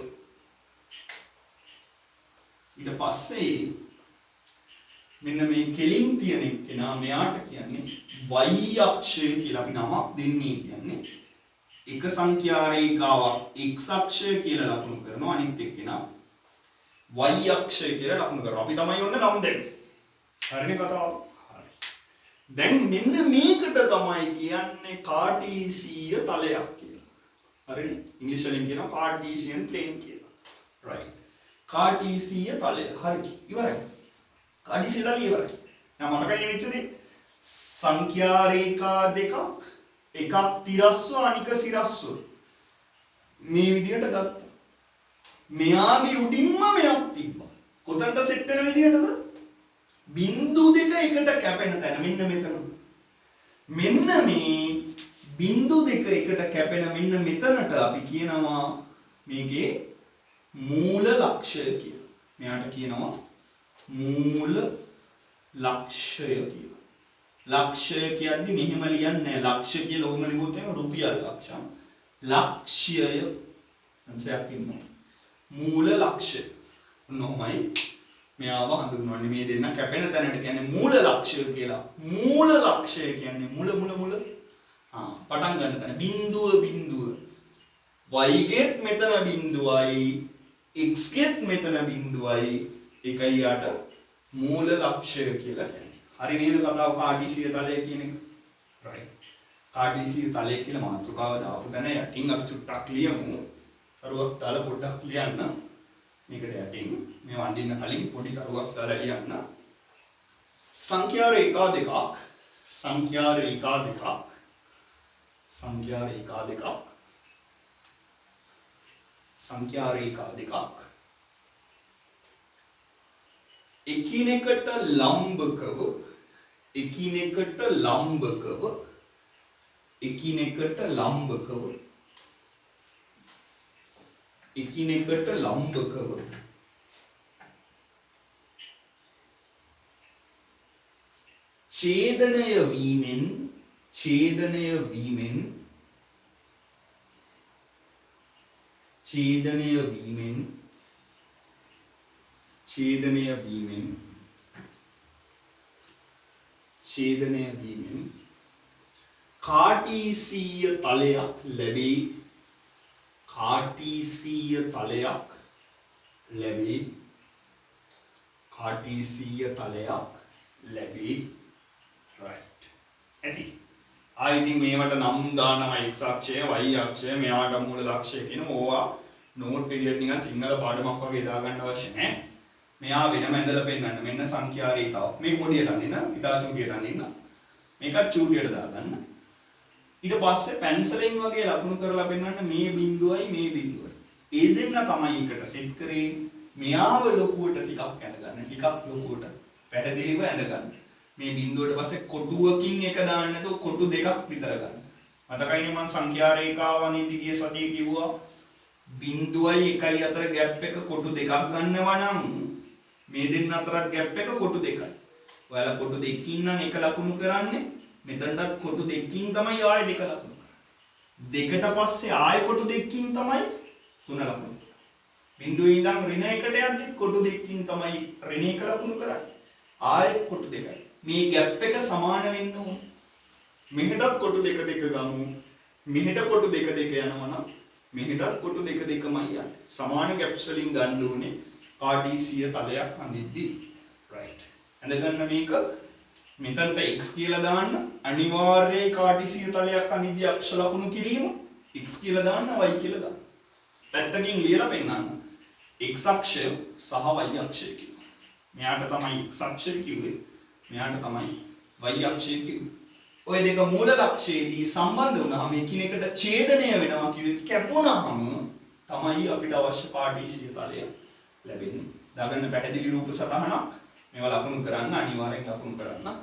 ඊට පස්සේ මෙන්න මේ කෙලින් තියෙන එක්කෙනා මෙයාට කියන්නේ y අක්ෂය කියලා අපි නමක් දෙන්නේ කියන්නේ එක සංඛ්‍යා රේඛාවක් x අක්ෂය කියලා ලකුණු කරනවා අනිත් එක්කෙනා y අක්ෂය කියලා ලකුණු කරනවා. අපි තමයි ඔන්න නම් දෙන්නේ. හරිනේ කතාව. හරි. දැන් මෙන්න මේකට තමයි කියන්නේ කාටීසීය තලයක් කියලා. හරිනේ. ඉංග්‍රීසි වලින් කියනවා කාටීසියන් ප්ලේන් කියලා. right. කාටීසීය තලය. හරි. ඉවරයි. කාටීසීය තලය ඉවරයි. දැන් මතකයි වෙච්ච දේ සංඛ්‍යා රේඛා දෙකක් එකක් තිරස්ව අනික සිරස්ව මේ විදිහට ගත්තා. මෙයාගේ උඩින්ම මෙයක් තිබ්බා. කොතනට සෙට් වෙන විදිහටද? බිංදු දෙක එකට කැපෙන තැන මෙන්න මෙතන. මෙන්න මේ බිංදු දෙක එකට කැපෙන මෙන්න මෙතනට අපි කියනවා මේකේ මූල ලක්ෂය කියලා. මෙයාට කියනවා මූල ලක්ෂය කියලා. ලක්ෂය කියන්නේ මෙහෙම ලියන්නේ නැහැ. ලක්ෂය කියලා ඕම ලියුවොත් එහෙම රුපියල් ලක්ෂම්. ලක්ෂය සංසයක් ඉන්නවා. මූල ලක්ෂය. නොමයි මෙයාව හඳුන්වන්නේ මේ දෙන්න කැපෙන තැනට කියන්නේ මූල ලක්ෂය කියලා. මූල ලක්ෂය කියන්නේ මුල පටන් ගන්න තැන. බිඳුව y ගෙත් මෙතන බිඳුවයි x ගෙත් මෙතන බිඳුවයි එකයි යට මූල ලක්ෂය කියලා කියන්නේ. හරි නේද කතාව කාටීසීය තලය කියන එක. right. කාටීසීය තලය කියලා මාතෘකාව දාපු තැන යටින් අපි චුට්ටක් ලියමු. තරුවක් දාලා පොඩ්ඩක් ලියන්න. මේකට යටින් මේ වඳින්න කලින් පොඩි තරුවක් දාලා ලියන්න. සංඛ්‍යා රේඛා දෙකක් එකිනෙකට ලම්බකව ඡේදනය වීමෙන් කාටීසීය තලයක් ලැබේ. කාටීසීය තලයක් ලැබේ. කාටීසීය තලයක් ලැබේ. right ඇති. ඉතින් මේවට නම් දානවා x අක්ෂය y අක්ෂය මෙයාට මූල ලක්ෂය කියන ඕවා නෝට් විදියට නිකන් සිංහල පාඩමක් වගේ දාගන්න අවශ්‍ය නැහැ. මෙයා වෙනම ඇඳලා පෙන්නන්න. මෙන්න සංඛ්‍යා රේඛාව. මේක පොඩියට අඳින්න, ඉතා චූටියට අඳින්න. මේකත් චූටියට දාගන්න. ඊට පස්සේ පැන්සලෙන් වගේ ලකුණු කරලා පෙන්නන්න මේ බිඳුවයි මේ බිඳුවයි. ඒ දෙන්න තමයි එකට සෙට් කරේ. මෙයාව ලොකුවට ටිකක් ඇඳගන්න. ටිකක් ලොකුවට පැහැදිලිව ඇඳගන්න. මේ බිඳුවට පස්සේ කොටුවකින් එක දාන්න නැතුව කොටු දෙකක් විතර ගන්න. මතකයිනේ මම සංඛ්‍යා රේඛාව අනිද්දි ගිය සතියේ කිව්වා බිඳුවයි එකයි අතර ગેප් එක කොටු දෙකක් ගන්නවා නම් මේ දෙන්න අතරත් ગેප් එක කොටු දෙකයි. ඔයාලා කොටු දෙකකින් නම් එක ලකුණු කරන්නේ. මෙතනටත් කොටු දෙකකින් තමයි ආයෙ දෙක ලකුණු කරන්නේ. දෙකට පස්සේ ආයෙ කොටු දෙකකින් තමයි තුන ලකුණු කරන්නේ. බිඳුවේ ඉඳන් ඍණ එකට යද්දි කොටු දෙකකින් තමයි ඍණ එක ලකුණු කරන්නේ. ආයෙ කොටු දෙකයි. මේ ગેප් එක සමාන වෙන්න ඕනේ. මෙහෙටත් කොටු දෙක දෙක ගමු. මෙහෙට කොටු දෙක දෙක යනවා නම් මෙහෙටත් කොටු දෙක දෙකමයි යන්නේ. සමාන ગેප්ස් වලින් ගන්න ඕනේ කාටීසීය තලයක් අඳිද්දි. right. අඳගන්න මේක මෙතනට x කියලා දාන්න අනිවාර්යයි කාටීසීය තලයක් අඳිද්දි අක්ෂ ලකුණු කිරීම x කියලා දාන්න y කියලා දාන්න. පැත්තකින් ලියලා පෙන්නන්න. x අක්ෂය සහ y අක්ෂය කියලා. මෙයාට තමයි x අක්ෂය කිව්වේ. මෙයාට තමයි y අක්ෂය කිව්වේ. ඔය දෙක මූල ලක්ෂයේදී සම්බන්ධ වුණාම එකිනෙකට ඡේදනය වෙනවා කිව්වේ කැපුණාම තමයි අපිට අවශ්‍ය කාටීසීය තලය ලැබෙන්නේ. දාගන්න පැහැදිලි රූප සටහනක් මේවා ලකුණු කරන්න අනිවාර්යෙන් ලකුණු කරන්න.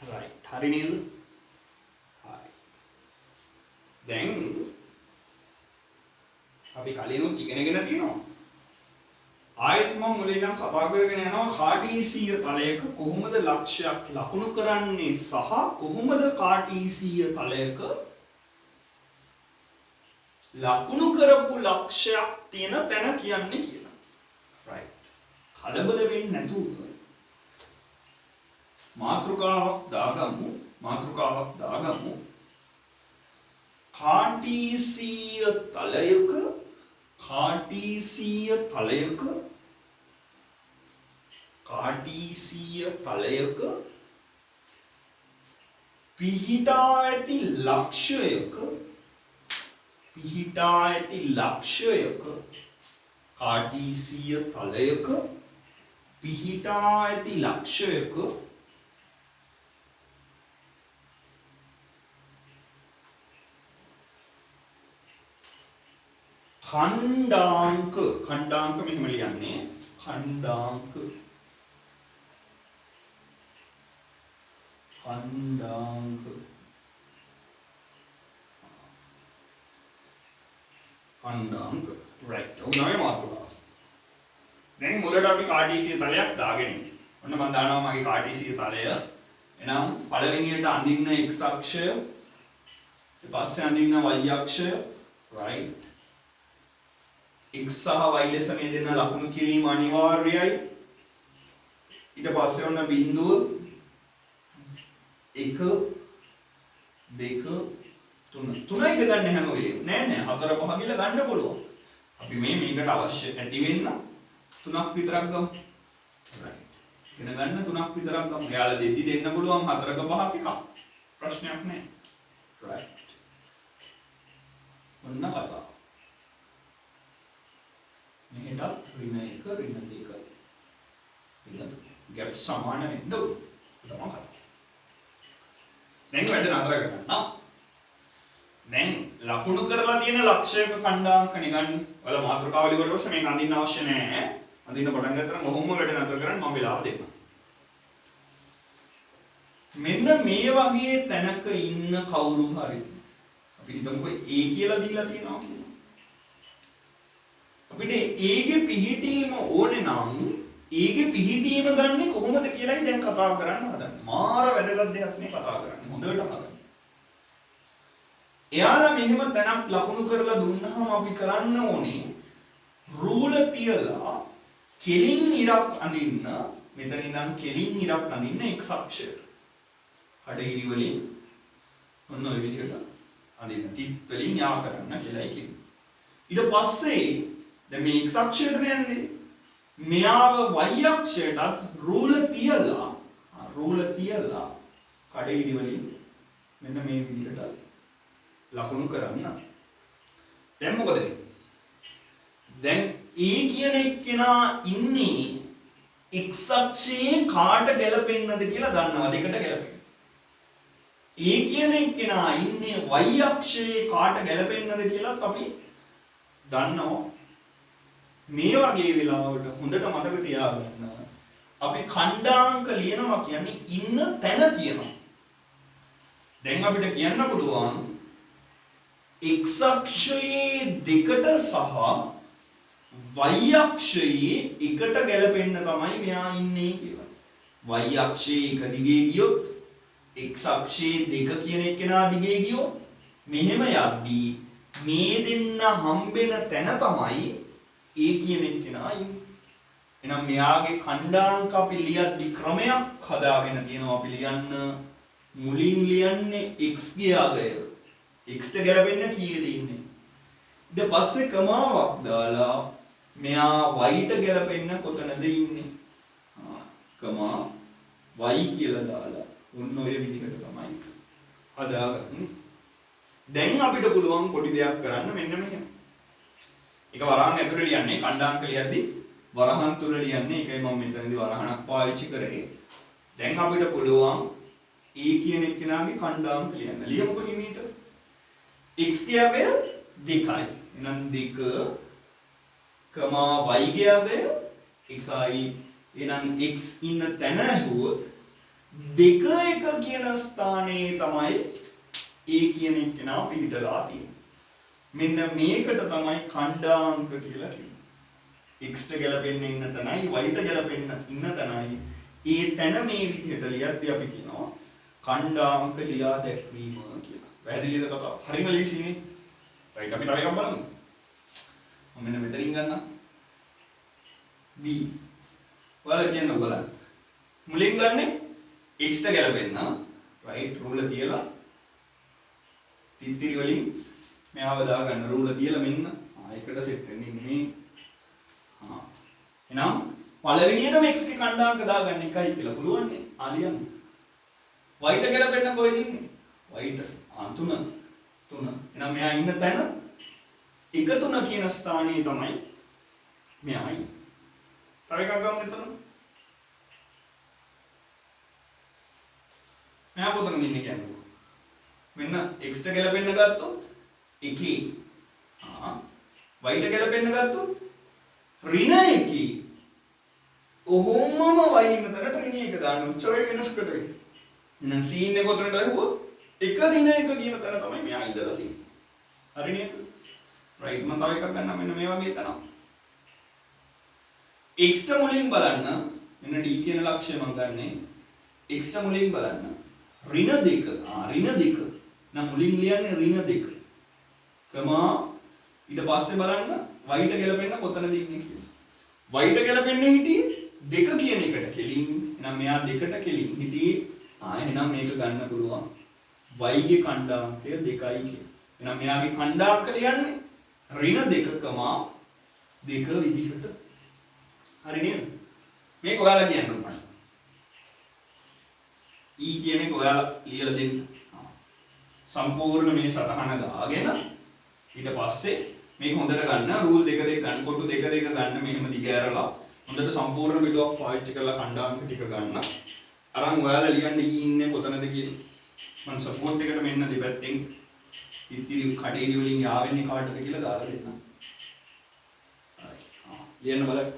right හරි නේද? හරි. අපි කලිනුත් ඉගෙනගෙන තියෙනවා. ආයෙත් මම මුලින් නම් කතා කරගෙන යනවා කාටීසීය තලයක කොහොමද ලක්ෂයක් ලකුණු කරන්නේ සහ කොහොමද කාටීසීය තලයක ලකුණු කරපු ලක්ෂයක් තියෙන තැන කියන්නේ කියලා. right. කලබල වෙන්නේ නැතුව මාතෘකාවක් දාගමු. කාටීසීය තලයක පිහිටා ඇති ලක්ෂයක කාටීසීය තලයක පිහිටා ඇති ලක්ෂයක खंडांक මෙහෙම ලියන්නේ खंडांक right උනාවේ මාතෘකාව. දැන් මුලට අපි කාටීසීය තලයක් දාගෙන ඉන්නේ. ඔන්න මම දානවා මගේ කාටීසීය තලය. එහෙනම් පළවෙනියට අඳින්න x අක්ෂය ඊට පස්සේ අඳින්න y අක්ෂය right x සහ y ලෙස මේ දෙන්න ලකුණු කිරීම අනිවාර්යයි. ඊට පස්සේ ඔන්න බිඳුව 1 2 3 තුනයිද ගන්න හැම වෙලේම නෑ 4 5 කියලා ගන්න පුළුවන්. අපි මේකට අවශ්‍ය නැති වෙන්න 3ක් විතරක් ගමු. right. ඉගෙන ගන්න 3ක් විතරක් ගමු. එයාලා දෙද්දි දෙන්න පුළුවන් 4ක 5ක එකක්. ප්‍රශ්නයක් නෑ. right. ඔන්න කතාව. මෙහෙටත් ඍණ 1 ඍණ 2 ඍණ 3 ගැප් සමාන වෙන්න ඕන. තමයි කතාව. දැන් වැඩ නතර කරන්න. දැන් ලකුණු කරලා තියෙන ලක්ෂයක ඛණ්ඩාංකනේ ගන්න. ඔයාලා මාතෘකාව ලියුවට පස්සේ මේක අඳින්න අවශ්‍ය නැහැ. අඳින්න පටන් ගත්තම මොහොම වැඩ නතර කරන්න මම වෙලාව දෙන්නම්. මෙන්න මේ වගේ තැනක ඉන්න කවුරු හරි අපි හිතමුකෝ A කියලා දීලා තියෙනවා කියලා. අපිට A ගේ පිහිටීම ඕනේ නම් A ගේ පිහිටීම ගන්නෙ කොහොමද කියලායි දැන් කතා කරන්න හදන්නේ. මාර වැදගත් දෙයක් මේ කතා කරන්නේ. හොඳට අහගන්න. එයාලා මෙහෙම තැනක් ලකුණු කරලා දුන්නාම අපි කරන්න ඕනේ රූල තියලා කෙලින් ඉරක් අඳින්න මෙතන ඉඳන් කෙලින් ඉරක් අඳින්න x අක්ෂයට. හඩ ඉරි වලින් ඔන්න ඔය විදිහට අඳින්න තිත් වලින් යා කරන්න කියලායි කියන්නේ. ඊට පස්සේ දැන් මේ x අක්ෂයට යන්නේ මෙයාව y අක්ෂයටත් රූල තියලා කඩ ඉරි වලින් මෙන්න මේ විදිහට ලකුණු කරන්න. දැන් මොකද වෙන්නේ? දැන් A කියන එක්කෙනා ඉන්නේ x අක්ෂයේ කාට ගැලපෙන්නද කියලා දන්නවා. දෙකට ගැලපෙන්න. A කියන එක්කෙනා ඉන්නේ y අක්ෂයේ කාට ගැලපෙන්නද කියලාත් අපි දන්නවා. මේ වගේ වෙලාවට හොඳට මතක තියාගන්න. අපි ඛණ්ඩාංක ලියනවා කියන්නේ ඉන්න තැන කියනවා. දැන් අපිට කියන්න පුළුවන් x අක්ෂයේ දෙකට සහ y අක්ෂයේ එකට ගැලපෙන්න තමයි මෙයා ඉන්නේ කියලා. y අක්ෂයේ එක දිගේ ගියොත් x අක්ෂයේ දෙක කියන එක්කෙනා දිගේ ගියොත් මෙහෙම යද්දී මේ දෙන්න හම්බෙන තැන තමයි A කියන එක්කෙනා ඉන්නේ. එහෙනම් මෙයාගේ ඛණ්ඩාංක අපි ලියද්දි ක්‍රමයක් හදාගෙන තියෙනවා. අපි ලියන්න මුලින් ලියන්නේ x ගේ අගය. x ට ගැලපෙන්න කීයද ඉන්නේ? ඊට පස්සේ කමාවක් දාලා මෙයා y ට ගැලපෙන්න කොතනද ඉන්නේ? කමා y කියලා දාලා ඔන්න ඔය විදිහට තමයි හදාගන්නේ. දැන් අපිට පුළුවන් පොඩි දෙයක් කරන්න මෙන්න මෙහෙම. ඒක වරහන් ඇතුලේ ලියන්නේ ඛණ්ඩාංක ලියද්දි වරහන් තුල ලියන්නේ. ඒකයි මම මෙතනදී වරහණක් පාවිච්චි කරේ. දැන් අපිට පුළුවන් A කියන එක්කෙනාගේ ඛණ්ඩාංක ලියන්න. ලියමුකෝ හිමීට. x ගේ අගය 2යි. එහෙනම් 2 y ගේ අගය 1යි. එහෙනම් x ඉන්න තැන ඇහුවොත් 2 1 කියන ස්ථානයේ තමයි A කියන එක්කෙනා පිහිටලා තියෙන්නේ. මෙන්න මේකට තමයි ඛණ්ඩාංක කියලා කියන්නේ. x ට ගැලපෙන්න ඉන්න තැනයි y ට ගැලපෙන්න ඉන්න තැනයි ඒ තැන මේ විදිහට ලියද්දී අපි කියනවා ඛණ්ඩාංක ලියා දැක්වීම කියලා. පැහැදිලිද කතාව? හරිම ලේසියිනේ. රයිට් අපි තව එකක් බලමු. මම මෙන්න මෙතනින් ගන්නම්. b. ඔයාලා කියන්න බලන්න. මුලින් ගන්නෙ x ට ගැලපෙන්න. රයිට් රූල තියලා තිත්තිරි වලින් මෙයාව දාගන්න රූල තියලා මෙන්න එකට සෙට් වෙන්නේ මේ. එහෙනම් පළවෙනියටම x ගේ ඛණ්ඩාංක දාගන්න එකයි කියලා පුළුවන් නේ. ලියන්න. y ට ගැලපෙන්න කොහෙද ඉන්නේ? y ට 3. එහෙනම් මෙයා ඉන්න තැන 1 3 කියන ස්ථානයේ තමයි මෙයා ඉන්නේ. තව එකක් ගමු මෙතන. මෙයා කොතනද ඉන්නේ කියන්නේ? මෙන්න x ට ගැලපෙන්න ගත්තොත් 1. y ට ගැලපෙන්න ගත්තොත් ඍණ 1. ඔහොමම y ඉන්න තැනට ඍණ 1 දාන්න උච්චාරය වෙනස්කට වෙන්නේ. එහෙනම් c ඉන්නේ කොතනද ඇහුවොත් 1 ඍණ 1 කියන තැන තමයි මෙයා ඉඳලා තියෙන්නේ. හරි නේද? රයිට් මම තව එකක් ගන්නම් මෙන්න මේ වගේ තැනක්. x ට මුලින් බලන්න මෙන්න d කියන ලක්ෂ්‍ය මම ගන්නෙ. x ට මුලින් බලන්න ඍණ 2. ඍණ 2. නම් මුලින් ලියන්නේ ඍණ 2. කමා ඊට පස්සේ බලන්න y ට ගැලපෙන්න කොතනද ඉන්නේ කියලා. y ට ගැලපෙන්නේ හිටියේ 2 කියන එකට කෙලින්. එහෙනම් මෙයා 2ට කෙලින් හිටියේ. එහෙනම් මේක ගන්න පුළුවන්. y ගේ ඛණ්ඩාංකය 2යි කියලා. එහෙනම් මෙයාගේ ඛණ්ඩාංක ලියන්නේ ඍණ 2,2 විදිහට. හරි නේද? මේක ඔයාලා කියන්න ඕන. e කියන එක ඔයාලා ලියලා දෙන්න. සම්පූර්ණ මේ සටහන දාගෙන ඊට පස්සේ මේක හොඳට ගන්න රූල් දෙක ගන්න කොටු දෙක ගන්න මෙහෙම දිග ඇරලා හොඳට සම්පූර්ණ පිටුවක් පාවිච්චි කරලා ඛණ්ඩාංක ටික ගන්න. අරන් ඔයාලා ලියන්න e ඉන්නේ කොතනද කියලා. මම සපෝට් එකට මෙන්න දෙපැත්තෙන් ඉතිරි කඩේලි වලින් යාවෙන්නේ කාටද කියලා දාලා දෙන්නම්. ලියන්න බලන්න.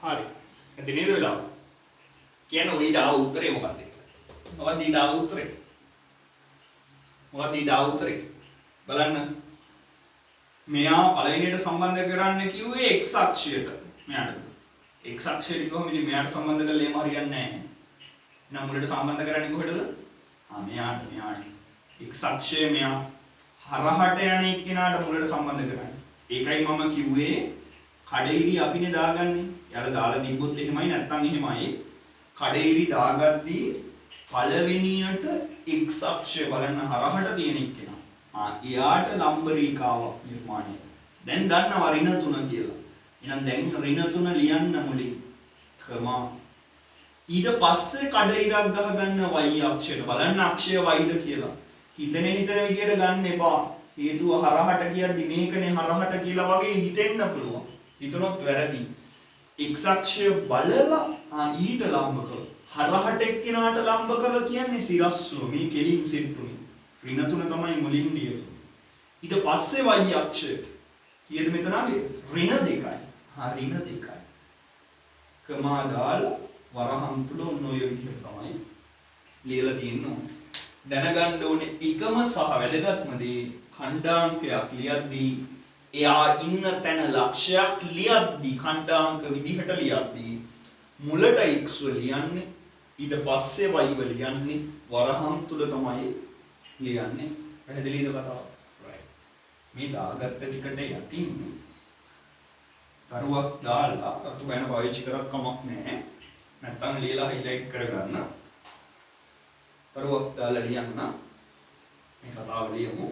හරි. එතන නේද වෙලාව. කියන්නේ ඔය ඊට ආව උත්තරේ මොකක්ද? මොකක්ද ඊට ආව උත්තරේ? මොකක්ද ඊට ආව උත්තරේ? බලන්න. මෙයා පළවෙනියට සම්බන්ධ කරන්න කිව්වේ x අක්ෂයට. මෙයාට. x අක්ෂයට කිව්වම ඉතින් මෙයාට සම්බන්ධ කරලා එහෙම හරියන්නේ නැහැ. එහෙනම් මුලට සම්බන්ධ කරන්නේ කොහෙටද? මෙයාට. x අක්ෂය මෙයා හරහට යන එක්කෙනාට මුලට සම්බන්ධ කරන්නේ. ඒකයි මම කිව්වේ කඩිරි අපිනේ දාගන්නේ. යාලා දාලා තිබ්බොත් එහෙමයි නැත්නම් එහෙමයි. කඩිරි දාගද්දී පළවෙනියට x අක්ෂය බලන්න හරහට තියෙන එක්කෙනා. එයාට ලම්බ රේඛාවක් නිර්මාණය. දැන් දන්නවා ඍණ 3 කියලා. එහෙනම් දැන් ඍණ 3 ලියන්න මුලින්. කමා. ඊට පස්සේ කඩිරක් ගහගන්න y අක්ෂයට. බලන්න අක්ෂය yද කියලා. හිතෙන විදියට ගන්න එපා. හේතුව හරහට කියද්දි මේකනේ හරහට කියලා වගේ හිතෙන්න පුළුවන්. හිතනොත් වැරදි. x අක්ෂය බලලා ඊට ලම්බකව. හරහට එක්කිනාට ලම්බකව කියන්නේ සිරස්ව. මේ කෙලින් සෙට්ටුනේ. ඍණ 3 තමයි මුලින් ලියන්නේ. ඊට පස්සේ y අක්ෂය. කීයද මෙතන ආවේ? ඍණ 2යි. ඍණ 2යි. කමා දාලා වරහන් තුල ඔන්න ඔය විදිහට තමයි ලියලා තියෙන්නේ. දැනගන්න ඕනේ එකම සහ වැදගත්ම දේ ඛණ්ඩාංකයක් ලියද්දී එයා ඉන්න තැන ලක්ෂයක් ලියද්දී ඛණ්ඩාංක විදිහට ලියද්දී මුලට x ලියන්නේ ඊට පස්සේ y ලියන්නේ වරහන් තුල තමයි ලියන්නේ. පැහැදිලිද කතාව? right. මේ දාගත්ත ටිකට යටින් කරුවක් දාලා අතු ගැන පාවිච්චි කරත් කමක් නැහැ. නැත්තම් ලියලා highlight කරගන්න. කරුවක් දාලා ලියන්න. මේ කතාව ලියමු.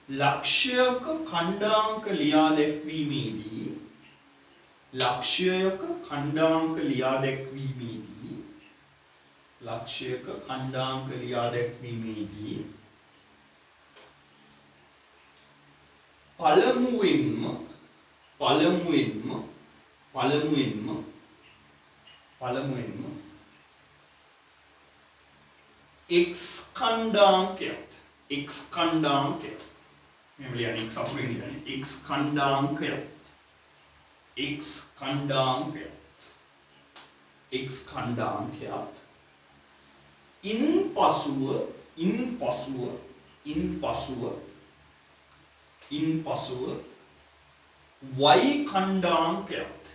ලක්ෂයක ඛණ්ඩාංක ලියා දැක්වීමේදී ලක්ෂයක ඛණ්ඩාංක ලියා දැක්වීමේදී පළමුවෙන්ම x ඛණ්ඩාංකයත් මෙහෙම ලියන්නේ x අපුරේ ලියන්නේ x ඛණ්ඩාංකයත් ඉන්පසුව y ඛණ්ඩාංකයත්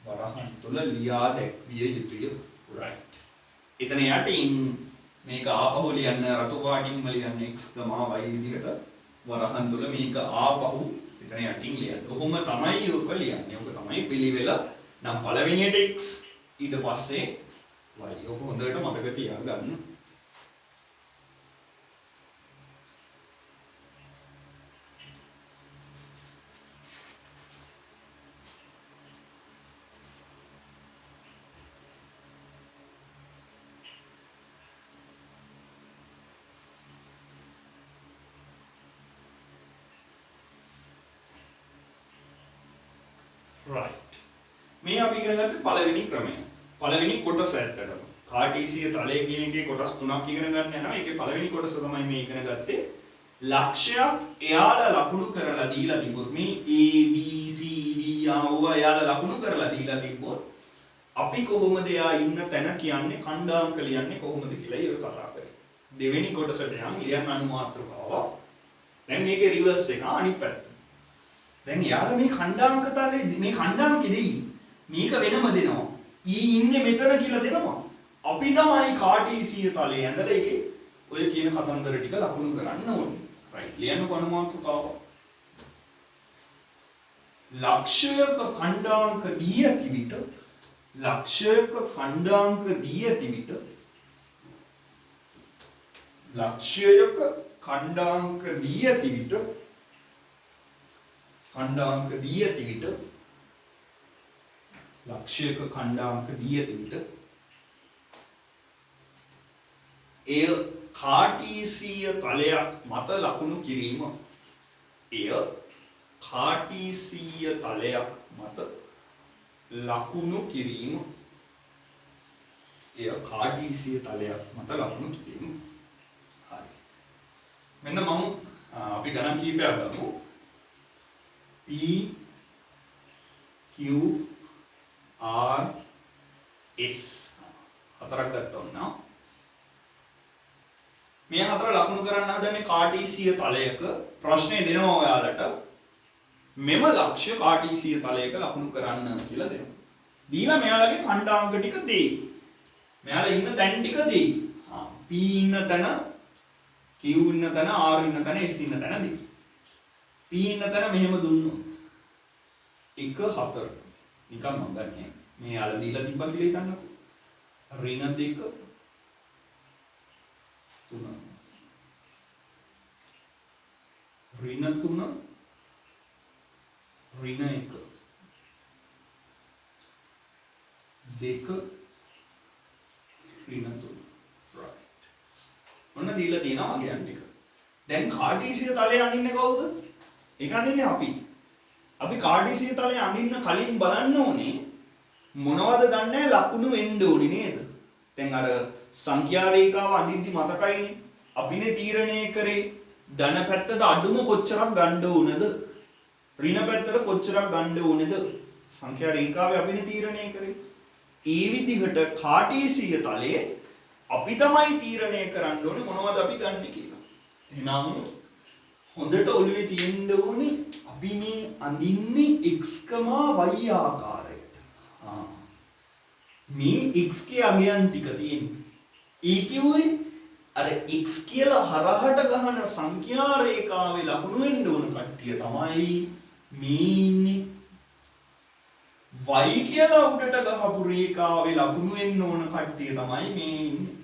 වරහන් තුල ලියා දැක්විය යුතුය. right. එතන යටින් මේක ආපහු ලියන්න රතු පාටින්ම ලියන්න x, y විදිහට වරහන් තුල මේක ආපහු එතන යටින් ලියන්න. කොහොම තමයි ඔක ලියන්නේ. ඔක තමයි පිළිවෙල. නම් පළවෙනියට x ඊට පස්සේ y. ඔක හොඳට මතක තියාගන්න. right. මේ අපි ඉගෙන ගත්ත පළවෙනි ක්‍රමය. පළවෙනි කොටස ඇත්තටම. කාටීසිය තලය කියන එකේ කොටස් තුනක් ඉගෙන ගන්න යනවා. ඒකේ පළවෙනි කොටස තමයි මේ ඉගෙන ගත්තේ. ලක්ෂයක් එයාලා ලකුණු කරලා දීලා තිබ්බොත් මේ A B C D ආවා එයාලා ලකුණු කරලා දීලා තිබ්බොත් අපි කොහොමද එයා ඉන්න තැන කියන්නේ ඛණ්ඩාංක ලියන්නේ කොහොමද කියලායි ඔය කතා කරේ. දෙවෙනි කොටසට යන් ලියන්න අනුමාත්‍රකාව. දැන් මේකේ රිවර්ස් එක අනිත් පැත්ත. දැන් යාළුවා මේ ඛණ්ඩාංක තලයේ මේ ඛණ්ඩාංකෙ දෙයි මේක වෙනම දෙනවා. ඉන්නේ මෙතන කියලා දෙනවා. අපි තමයි කාටීසිය තලයේ ඇඳලා ඒකේ ඔය කියන කතන්දර ටික ලකුණු කරන්න ඕනේ. right. ලියන්න කොනමාතුකාව. ලක්ෂයක ඛණ්ඩාංක දී ඇති විට එය කාටීසීය තලයක් මත ලකුණු කිරීම. එය කාටීසීය තලයක් මත ලකුණු කිරීම. එය කාටීසීය තලයක් මත ලකුණු කිරීම. හරි. මෙන්න මම අපි ගණන් කීපයක් ගමු. P Q R S හතරක් ගත්තා වුණා. මේ හතර ලකුණු කරන්න හදන්නේ කාටීසීය තලයක ප්‍රශ්නේ දෙනවා ඔයාලට. මෙම ලක්ෂ්‍ය කාටීසීය තලයක ලකුණු කරන්න කියලා දෙනවා. දීලා මෙයාලගේ ඛණ්ඩාංක ටික දෙයි. මෙයාලා ඉන්න තැන් ටික දෙයි. P ඉන්න තැන, Q ඉන්න තැන, R ඉන්න තැන, S ඉන්න තැන දෙයි. P ඉන්න තැන මෙහෙම දුන්නොත් 1 4 නිකන් මම ගන්නෙ. මේ යාලා දීලා තිබ්බා කියලා හිතන්නකෝ. ඍණ 2 3 ඍණ 3 ඍණ 1 2 ඍණ 3 right. ඔන්න දීලා තියෙනවා අගයන් ටික. දැන් කාටීසිය තලයේ අඳින්නේ කවුද? ඒක අඳින්නේ අපි. අපි කාටීසිය තලයේ අඳින්න කලින් බලන්න ඕනේ මොනවද දන්නේ ලකුණු වෙන්න ඕනේ නේද? දැන් අර සංඛ්‍යා රේඛාව අඳින්දි මතකයිනේ. අපිනේ තීරණය කරේ ධන පැත්තට අඩුම කොච්චරක් ගන්න ඕනද? ඍණ පැත්තට කොච්චරක් ගන්න ඕනේද? සංඛ්‍යා රේඛාවේ අපිනේ තීරණය කරේ. ඒ විදිහට කාටීසිය තලයේ අපි තමයි තීරණය කරන්න ඕනේ මොනවද අපි ගන්න කියලා. එහෙනම් හොඳට ඔළුවේ තියෙන්න ඕනේ අපි මේ අඳින්නේ x, y ආකාරයට. මේ x ගේ අගයන් ටික තියෙන්නේ. ඒ කිව්වේ අර x කියලා හරහට ගහන සංඛ්‍යා රේඛාවේ ලකුණු වෙන්න ඕන කට්ටිය තමයි මේ ඉන්නේ. y කියලා උඩට ගහපු රේඛාවේ ලකුණු වෙන්න ඕන කට්ටිය තමයි මේ ඉන්නේ.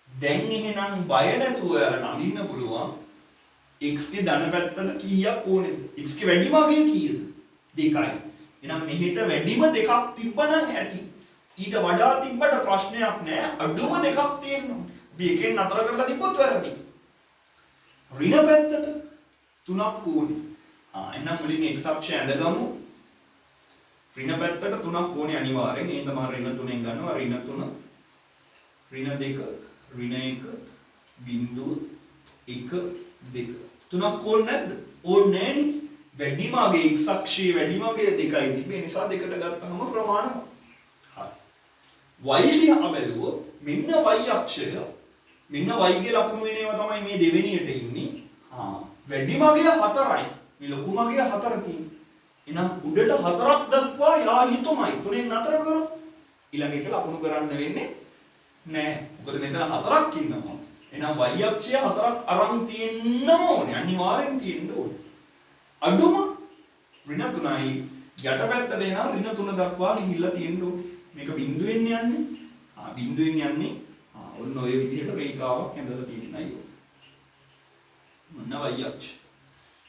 දැන් එහෙනම් බය නැතුව අරන් අඳින්න පුළුවන් x ගේ ධන පැත්තට කීයක් ඕනේද? x ගේ වැඩිම අගය කීයද? 2යි. එහෙනම් මෙහෙට වැඩිම දෙකක් තිබ්බනම් ඇති. ඊට වඩා තිබ්බට ප්‍රශ්නයක් නෑ. අඩුම දෙකක් තියෙනවා. අපි එකෙන් නතර කරලා තිබ්බොත් වැරදි. ඍණ පැත්තට 3ක් ඕනේ. එහෙනම් මුලින් x අක්ෂය ඇඳගමු. ඍණ පැත්තට 3ක් ඕනේ අනිවාර්යෙන්. එහෙනම් මම ඍණ 3ෙන් ගන්නවා. ඍණ 3 ඍණ 2 ඍණ 1 බිංදුව 1 2 3ක් ඕනේ නැද්ද? ඕනේ නෑනේ. වැඩිම අගේ x අක්ෂයේ වැඩිම අගේ 2යි තිබෙන නිසා දෙකට ගත්තාම ප්‍රමාණවත්. හරි. y දිහා බැලුවොත් මෙන්න y අක්ෂය මෙන්න y ගේ ලකුණු වෙන ඒවා තමයි මේ දෙවෙනියට ඉන්නේ. වැඩිම අගේ 4යි. මේ ලොකුම අගේ 4 තියෙන්නේ. එහෙනම් උඩට 4ක් දක්වා යා යුතුමයි. තුනෙන් නතර කරොත් ඊළඟ එක ලකුණු කරන්න වෙන්නේ නෑ. මොකද මෙතන 4ක් ඉන්නවා. එහෙනම් y අක්ෂය 4ක් අරන් තියෙන්න ඕනේ. අනිවාර්යෙන් තියෙන්න ඕනේ. අඩුම ඍණ 3යි යට පැත්තට එන ඍණ 3 දක්වා ගිහිල්ලා තියෙන්න ඕනේ. මේක බිඳුවෙන් යන්නේ. බිඳුවෙන් යන්නේ. ඔන්න ඔය විදිහට රේඛාවක් ඇඳලා තියෙනයි ඕක. මොන y අක්ෂය.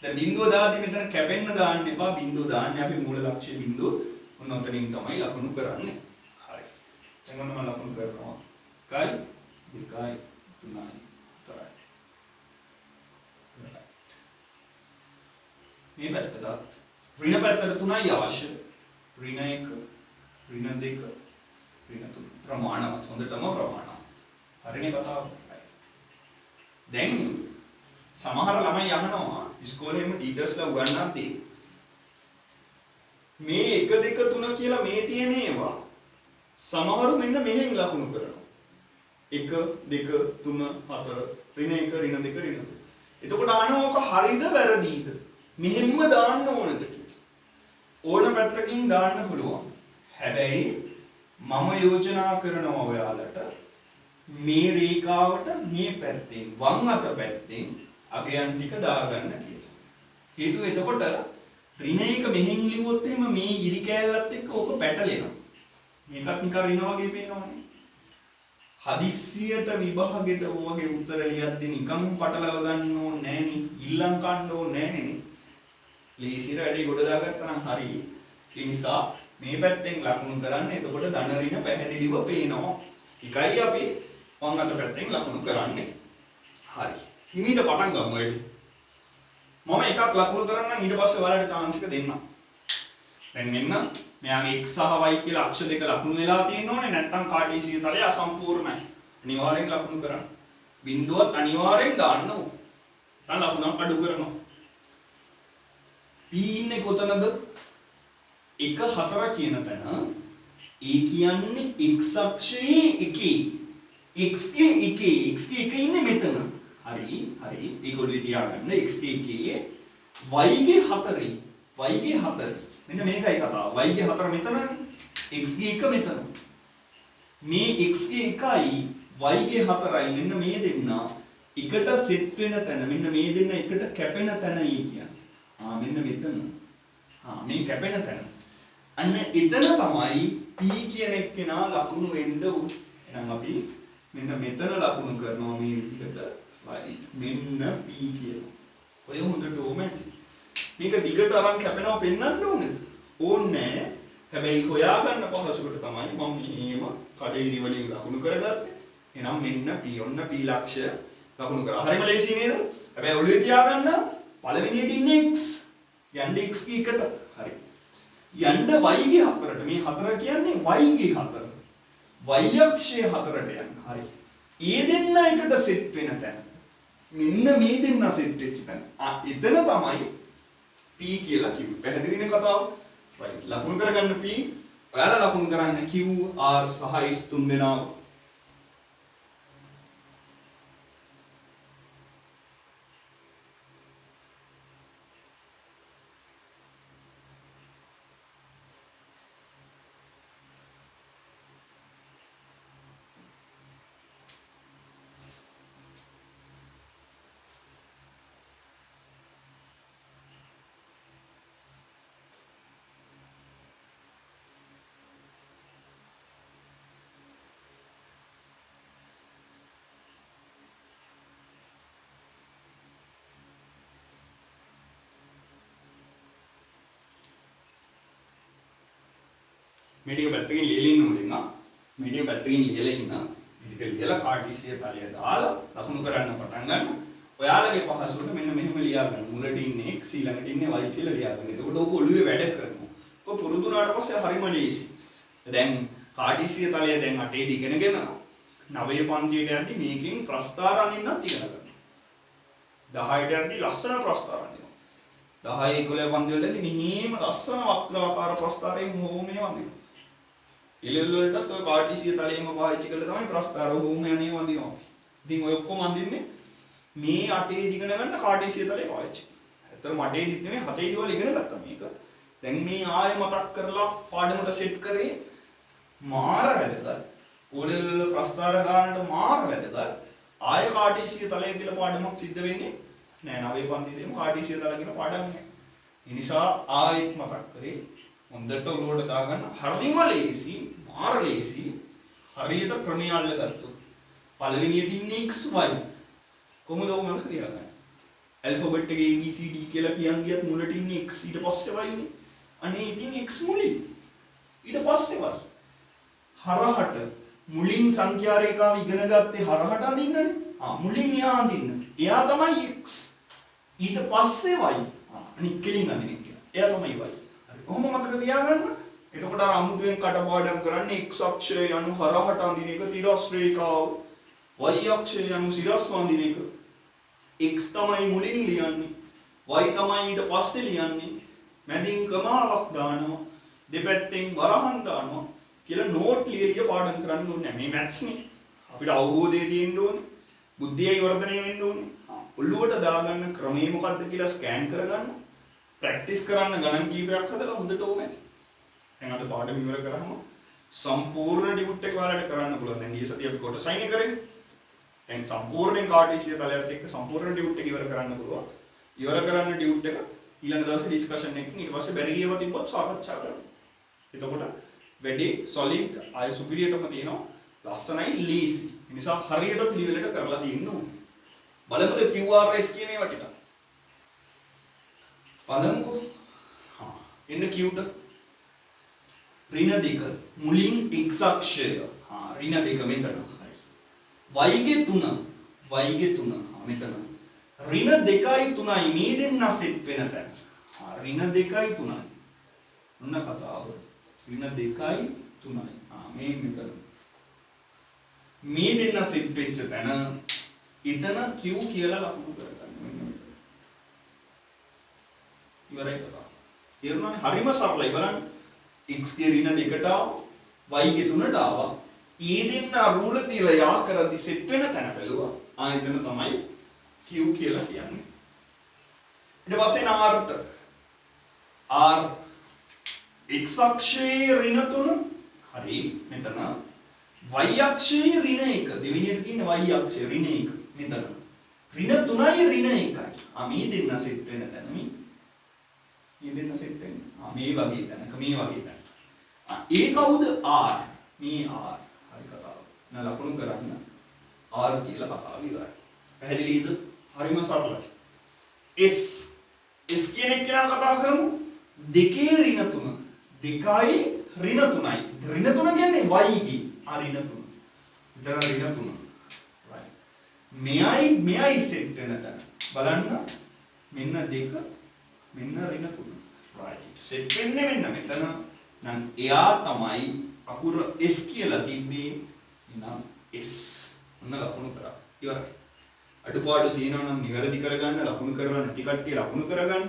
දැන් බිඳුව දාද්දි මෙතන කැපෙන්න දාන්න එපා. බිඳුව දාන්නේ අපි මූල ලක්ෂ්‍ය බිඳුව. ඔන්න ඔතනින් තමයි ලකුණු කරන්නේ. හරි. දැන් ඔන්න මම ලකුණු කරනවා. 1යි 2යි 3යි 4යි. මේ පැත්තට ඍණ පැත්තට 3යි අවශ්‍ය. ඍණ 1 ඍණ 2 ඍණ 3 ප්‍රමාණවත් හොඳටම ප්‍රමාණවත්. හරිනේ කතාව. දැන් සමහර ළමයි අහනවා ඉස්කෝලේම ටීචර්ස්ලා උගන්වද්දී මේ 1 2 3 කියලා මේ තියෙන ඒවා සමහරු මෙන්න මෙහෙන් ලකුණු කරනවා. 1 2 3 4 ඍණ 1 ඍණ 2 ඍණ 3. එතකොට අහනවා ඔක හරිද වැරදිද? මෙහෙම්ම දාන්න ඕනද කියලා. ඕන පැත්තකින් දාන්න පුළුවන්. හැබැයි මම යෝජනා කරනවා ඔයාලට මේ රේඛාවට මේ පැත්තෙන් වම් අත පැත්තෙන් අගයන් ටික දාගන්න කියලා. හේතුව එතකොට ඍණ 1 මෙහෙන් ලිව්වොත් එහෙම මේ ඉරි කෑල්ලත් එක්ක ඕක පැටලෙනවා. මේකත් නිකන් ඍණ වගේ පේනවනේ. හදිස්සියට විභාගෙට ඔයගේ උත්තර ලියද්දී නිකන් පටලව ගන්න ඕනේ නෑනේ. ඉල්ලම් කන්න ඕනේ නෑනේ. ලේසියට වැඩි ගොඩ දාගත්තා නම් හරි. ඒ නිසා මේ පැත්තෙන් ලකුණු කරන්න. එතකොට ධන ඍණ පැහැදිලිව පේනවා. එකයි අපි වම් අත පැත්තෙන් ලකුණු කරන්නේ. හරි. හිමීට පටන් ගමු වැඩි. මම එකක් ලකුණු කරන්නම් ඊට පස්සේ ඔයාලට chance එක දෙන්නම්. දැන් මෙන්න මෙයාගේ x සහ y කියලා අක්ෂ දෙක ලකුණු වෙලා තියෙන්න ඕනේ නැත්නම් කාටීසිය තලය අසම්පූර්ණයි. අනිවාර්යෙන් ලකුණු කරන්න. බිඳුවත් අනිවාර්යෙන් දාන්න ඕන. දැන් ලකුණක් අඩු කරනවා. p ඉන්නේ කොතනද? 1 4 කියන තැන. ඒ කියන්නේ x අක්ෂයේ 1. x ගේ 1 x ගේ 1 ඉන්නේ මෙතන. හරි හරි ඒගොල්ලෝ තියාගන්න x ගේ 1 y ගේ 4 y ගේ 4 මෙන්න මේකයි කතාව y ගේ 4 මෙතනනේ x ගේ 1 මෙතන මේ x ගේ 1යි y ගේ 4යි මෙන්න මේ දෙන්න එකට සෙට් වෙන තැන මෙන්න මේ දෙන්න එකට කැපෙන තැනයි කියන්නේ මෙන්න මෙතන මේ කැපෙන තැන අන්න එතන තමයි p කියන එක්කෙනා ලකුණු වෙන්න උනේ එහෙනම් අපි මෙන්න මෙතන ලකුණු කරනවා මේ විදිහට මෙන්න p කියලා. ඔය හොඳට ඕම ඇති. මේක දිගට අරන් කැපෙනවා පෙන්වන්න ඕනේ. ඕනේ. හැබැයි හොයාගන්න පහසුවට තමයි මම මේම කඩේරි වලින් ලකුණු කරගත්තේ. එහෙනම් මෙන්න p ඔන්න p ලක්ෂය ලකුණු කරා. හරිම ලේසි නේද? හැබැයි ඔළුවේ තියාගන්න පළවෙනියට ඉන්නේ x. යන්න x ගේ එකට. හරි. යන්න y ගේ 4ට. මේ 4 කියන්නේ y ගේ 4. y අක්ෂයේ 4ට යන්න. හරි. ඒ දෙන්න එකට සෙට් වෙන තැන. මෙන්න මේ දෙන්න සෙට් වෙච්ච තැන. එතන තමයි p කියලා කිව්වේ. පැහැදිලිනේ කතාව? right. ලකුණු කරගන්න p. ඔයාලා ලකුණු කරන්න q r සහ s තුන් දෙනාම. මේ ටික පැත්තකින් ලියලා ඉන්න මුලින්ම මේ ටික පැත්තකින් ලියලා ඉන්න මේ ටික ලියලා කාටීසිය තලය දාලා ලකුණු කරන්න පටන් ගන්න. ඔයාලගේ පහසුවට මෙන්න මෙහෙම ලියා ගන්න. මුලට ඉන්නේ x ඊළඟට ඉන්නේ y කියලා ලියා ගන්න. එතකොට ඔක ඔළුවේ වැඩ කරනවා. ඔක පුරුදු වුණාට පස්සේ හරිම ලේසි. දැන් කාටීසිය තලය දැන් 8 දිගෙනගෙන 9 පන්තියට යද්දි මේකෙන් ප්‍රස්ථාර අඳින්නත් ඉගෙන ගන්නවා. 10ට යද්දි ලස්සන ප්‍රස්ථාර අඳිනවා. 10 11 පන්ති වලදී මෙහිම ලස්සන වක්‍රාකාර ප්‍රස්ථාරයෙන් හෝමේ වඳිනවා. ඉලෙල් වලටත් ඔය කාටීසිය තලයේම පාවිච්චි කරලා තමයි ප්‍රස්ථාර හෝමේ අනේ වඳිනවා. ඉතින් ඔය ඔක්කොම අඳින්නේ මේ 8 දිගන ගන්න කාටීසිය තලයේ පාවිච්චි කරනවා. ඇත්තටම 8 දිත් නෙමෙයි 7 දිවල ඉගෙන ගත්තා මේක. දැන් මේ ආයෙ මතක් කරලා පාඩමට සෙට් කරේ මාර වැදගත්. ඔලෙල් ප්‍රස්ථාර ගන්නට මාර වැදගත්. ආයෙ කාටීසිය තලය කියලා පාඩමක් සිද්ධ වෙන්නේ නෑ. 9 පන්තියේදීම කාටීසිය තල කියන පාඩම් නෑ. ඒ නිසා ආයෙත් මතක් කරේ හොඳට ඔලුවට දාගන්න හරිම ලේසි මාර ලේසි හරියට ක්‍රමය අල්ලගත්තොත් පළවෙනියට ඉන්නේ x y කොහොමද ඔය මම කියාගන්නේ ඇල්ෆබෙට් එකේ ABCD කියලා කියන් ගියත් මුලට ඉන්නේ x ඊට පස්සේ y නේ අනේ ඉතින් x මුලින් ඊට පස්සේ y හරහට මුලින් සංඛ්‍යා රේඛාව ඉගෙන ගත්තේ හරහට අඳින්නනේ මුලින් එහා අඳින්න එයා තමයි x ඊට පස්සේ y අනිත් කෙලින් අඳින්න කියලා එයා තමයි y ඔහොම මතක තියාගන්න. එතකොට අර අමුතුවෙන් කටපාඩම් කරන්නේ x අක්ෂය යනු හරහට අඳින එක තිරස් රේඛාව. y අක්ෂය යනු සිරස් වඳින එක. x තමයි මුලින් ලියන්නේ. y තමයි ඊට පස්සේ ලියන්නේ. මැදින් කමාවක් දානවා. දෙපැත්තෙන් වරහන් දානවා කියලා නෝට් ලියලිය පාඩම් කරන්න ඕනේ. මේ මැත්ස් නේ. අපිට අවබෝධය තියෙන්න ඕනේ. බුද්ධියයි වර්ධනය වෙන්න ඕනේ. ඔළුවට දාගන්න ක්‍රමය මොකක්ද කියලා ස්කෑන් කරගන්න. ප්‍රැක්ටිස් කරන්න ගණන් කීපයක් හදලා හොඳට ඕම ඇති. දැන් අද පාඩම ඉවර කරාම සම්පූර්ණ ඩියුට් එක ඔයාලට කරන්න පුළුවන්. දැන් ඊයේ සතියේ අපි කොටසයින් එක කරේ. දැන් සම්පූර්ණයෙන් කාටීසිය තලයත් එක්ක සම්පූර්ණ ඩියුට් එක ඉවර කරන්න පුළුවන්. ඉවර කරන්න ඩියුට් එක ඊළඟ දවසේ ඩිස්කෂන් එකකින් ඊට පස්සේ බැරි ගියව තිබ්බොත් සාකච්ඡා කරමු. එතකොට වැඩි සොලිඩ් ආය සුපිරියටම තියෙනවා. ලස්සනයි ලීසි. ඒ නිසා හරියට පිළිවෙලට කරලා තියෙන්න ඕනේ. බලමුද QRS කියන ඒවා ටික. බලමුකෝ එන්න කියුට ඍණ දෙක මුලින් x අක්ෂය ඍණ දෙක මෙතන හරි y ගේ 3 මෙතන ඍණ 2යි 3යි මේ දෙන්න සෙට් වෙන තැන. ඍණ 2යි 3යි. ඔන්න කතාව. ඍණ 2යි 3යි. මේ මෙතන. මේ දෙන්න සෙට් වෙච්ච තැන එතන q කියලා ලකුණු කරගන්න. මෙන්න මෙතන. ඉවරයි කතාව. තේරුණානේ? හරිම සරලයි බලන්න. x ගේ ඍණ 2ට ආවා y ගේ 3ට ආවා. ඒ දෙන්න රූල තියලා යා කරද්දි සෙට් වෙන තැන බැලුවා. එතන තමයි q කියලා කියන්නේ. ඊට පස්සේ r x අක්ෂයේ ඍණ 3 හරි මෙතන y අක්ෂයේ ඍණ 1 දෙවෙනියට තියෙන y අක්ෂයේ ඍණ 1 මෙතන ඍණ 3යි ඍණ 1යි. මේ දෙන්න සෙට් වෙන තැන මේ දෙන්න සෙට් වෙන්නේ. මේ වගේ තැනක මේ වගේ තැනක. ඒ කවුද r මේ r හරි කතාව. නා ලකුණු කරන්න r කියලා කතාව ඉවරයි. පැහැදිලිද? හරිම සරලයි. s කියන එක ගැන කතා කරමු. 2 ඍණ 3 2යි ඍණ 3යි. ඍණ 3 කියන්නේ y ගේ. ඍණ 3. විතර ඍණ 3. right. මෙයයි සෙට් වෙන තැන. බලන්න මෙන්න 2 මෙන්න ඍණ 3. right. සෙට් වෙන්නේ මෙන්න මෙතන. නම් එයා තමයි අකුර s කියලා තිබ්බේ. එහෙනම් s. ඔන්න ලකුණු කරා. ඉවරයි. අඩුපාඩු තියෙනවා නම් නිවැරදි කරගන්න, ලකුණු කරලා නැති කට්ටිය ලකුණු කරගන්න.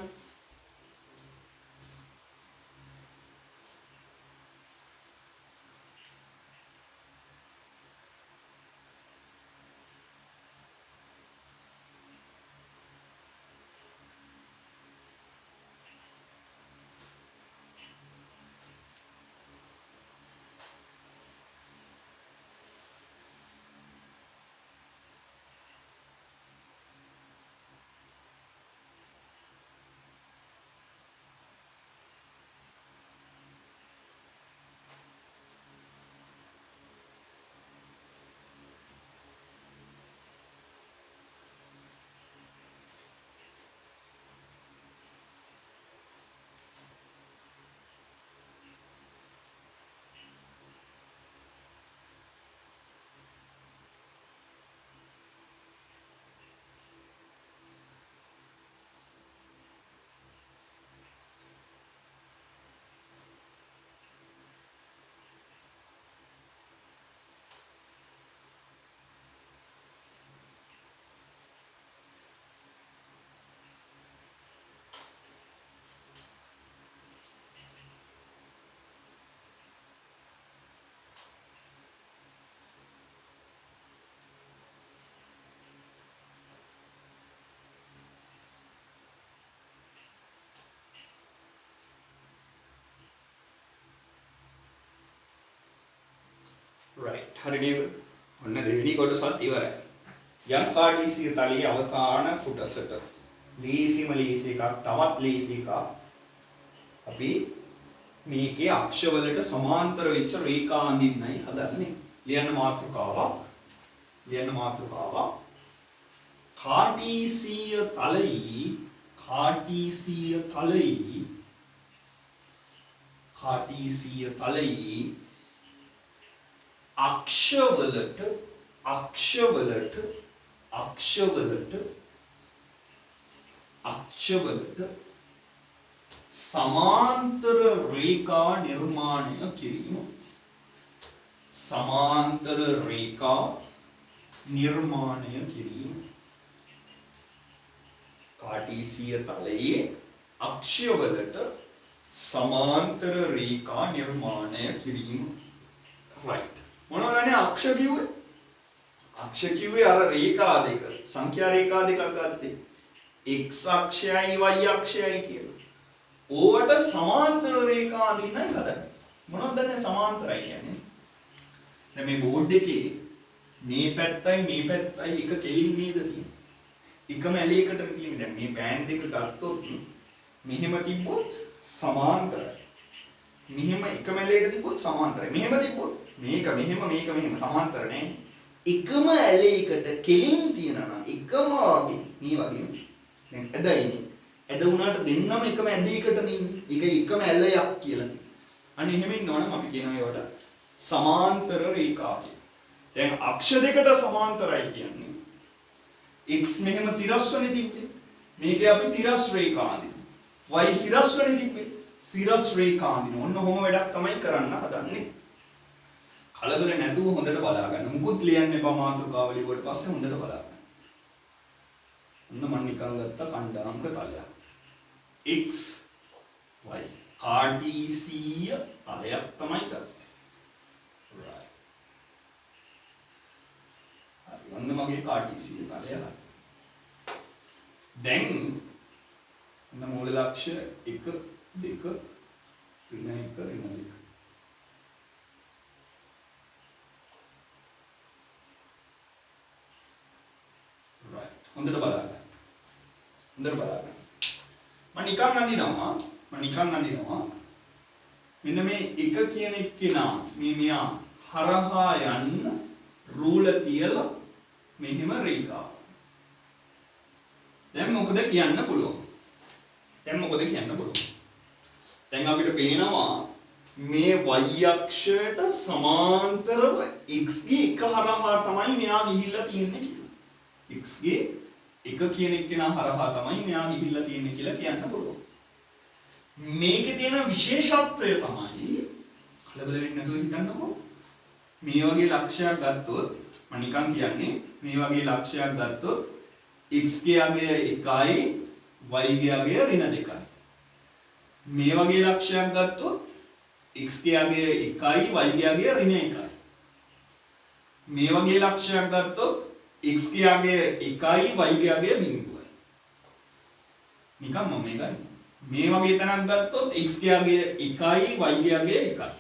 right. හරි නේද? ඔන්න දෙවෙනි කොටසත් ඉවරයි. යම් කාඩීසිය තලයේ අවසාන කොටසට ලීසිම ලීසි එකක් තවත් ලීසි එකක් අපි මේකේ අක්ෂවලට සමාන්තර වෙච්ච රේඛා අඳින්නයි හදන්නේ. ලියන්න මාතෘකාවක්. කාඩීසිය තලයේ අක්ෂවලට සමාන්තර රේඛා නිර්මාණය කිරීම. කාටීසිය තලයේ අක්ෂවලට සමාන්තර රේඛා නිර්මාණය කිරීම. right. මොනවදනේ අක්ෂ කිව්වේ? අක්ෂ කිව්වේ අර රේඛා දෙක, සංඛ්‍යා රේඛා දෙකක් ගත්තේ. x අක්ෂයයි y අක්ෂයයි කියලා. ඕවට සමාන්තර රේඛා අඳින්නයි හදන්නේ. මොනවද දැන් සමාන්තරයි කියන්නේ? දැන් මේ බෝඩ් එකේ මේ පැත්තයි එක කෙලින් නේද තියෙන්නේ? එකම ඇලයකටම තියෙන්නේ. දැන් මේ පෑන් දෙක ගත්තොත් මෙහෙම තිබ්බොත් සමාන්තරයි. මෙහෙම එකම ඇලයට තිබ්බොත් සමාන්තරයි. මෙහෙම තිබ්බොත් මේක මෙහෙම සමාන්තර නෑ. එකම ඇලයකට කෙලින් තියෙනවා නම් එකම වගේ මේ වගේ දැන් ඇදයිනේ. ඇද වුණාට දෙන්නම එකම ඇදයකට නෙන්නේ. ඒක එකම ඇලයක් කියලා. අන්න එහෙම ඉන්නවනම් අපි කියනවා ඒවට සමාන්තර රේඛා කියලා. දැන් අක්ෂ දෙකට සමාන්තරයි කියන්නේ x මෙහෙම තිරස්වනේ තිබ්බේ. මේකේ අපි තිරස් රේඛා අඳිනවා. y සිරස්වනේ තිබ්බේ. සිරස් රේඛා අඳිනවා. ඔන්න ඔහොම වැඩක් තමයි කරන්න හදන්නේ. කලබල නැතුව හොඳට බලා ගන්න. මුකුත් ලියන්න එපා මාතෘකාව ලිව්වට පස්සේ හොඳට බලා ගන්න. ඔන්න මම නිකන් ගත්ත කණ්ඩාංක තලයක්. x y කාටීසීය තලයක් තමයි ගත්තේ. right. හරි. ඔන්න මගේ කාටීසීය තලය හරි. දැන් ඔන්න මූල ලක්ෂ්‍ය 1 2 ඍණ 1 ඍණ 2. හොඳට බලන්න. හොඳට බලන්න. මම නිකන් අඳිනවා. මෙන්න මේ එක කියන එක්කෙනා මෙයා හරහා යන්න රූල තියලා මෙහෙම රේඛාව. දැන් මොකද කියන්න පුළුවන්? දැන් අපිට පේනවා මේ y අක්ෂයට සමාන්තරව x ගේ එක හරහා තමයි මෙයා ගිහිල්ලා තියෙන්නේ කියලා. x ගේ එක කියන එක්කෙනා හරහා තමයි මෙයා ගිහිල්ලා තියෙන්නේ කියලා කියන්න පුළුවන්. මේකේ තියෙන විශේෂත්වය තමයි කලබල වෙන්නේ නැතුව හිතන්නකෝ. මේ වගේ ලක්ෂයක් ගත්තොත් මම නිකන් කියන්නේ මේ වගේ ලක්ෂයක් ගත්තොත් x ගේ අගය 1යි y ගේ අගය ඍණ 2යි. මේ වගේ ලක්ෂයක් ගත්තොත් x ගේ අගය 1යි y ගේ අගය ඍණ 1යි. මේ වගේ ලක්ෂයක් ගත්තොත් x ගේ අගය 1යි y ගේ අගය 0යි. නිකන් මම මේ ගන්න. මේ වගේ තැනක් ගත්තොත් x ගේ අගය 1යි y ගේ අගය 1යි.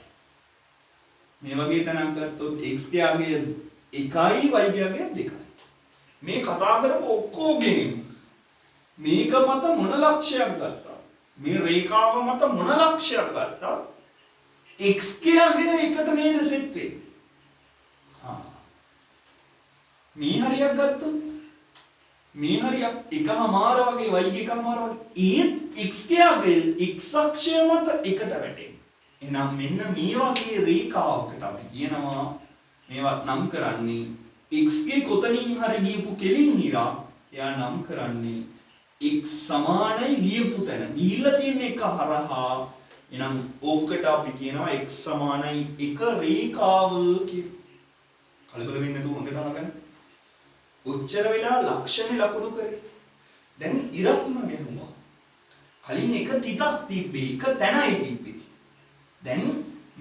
මේ වගේ තැනක් ගත්තොත් x ගේ අගය 1යි y ගේ අගය 2යි. මේ කතා කරපු ඔක්කොගෙම මේක මත මොන ලක්ෂයක් ගත්තා? මේ රේඛාව මත මොන ලක්ෂයක් ගත්තා? x ගේ අගය එකට නේද සෙට් වෙන්නේ? මේ හරියක් ගත්තොත් මේ හරියක් එකමාර වගේ y ගේ එකමාර වගේ ඒත් x ගේ අගය x අක්ෂය මත එකට වැටෙන්නේ. එහෙනම් මෙන්න මේ වගේ රේඛාවකට අපි කියනවා මේවත් නම් කරන්නේ x ගේ කොතනින් හරි ගියපු කෙලින් ඉරා එයා නම් කරන්නේ x සමානයි ගියපු තැන ගිහිල්ලා තියෙන එක හරහා එහෙනම් ඕකට අපි කියනවා x සමානයි එක රේඛාව කියලා. කලබල වෙන්නේ නැතුව හොඳට අහගන්න. උච්චර වෙලා ලක්ෂණ ලකුණු කරේ. දැන් ඉරක්ම ගැහුවා. කලින් එක තිතක් තිබ්බේ, එක තැනයි තිබ්බේ. දැන්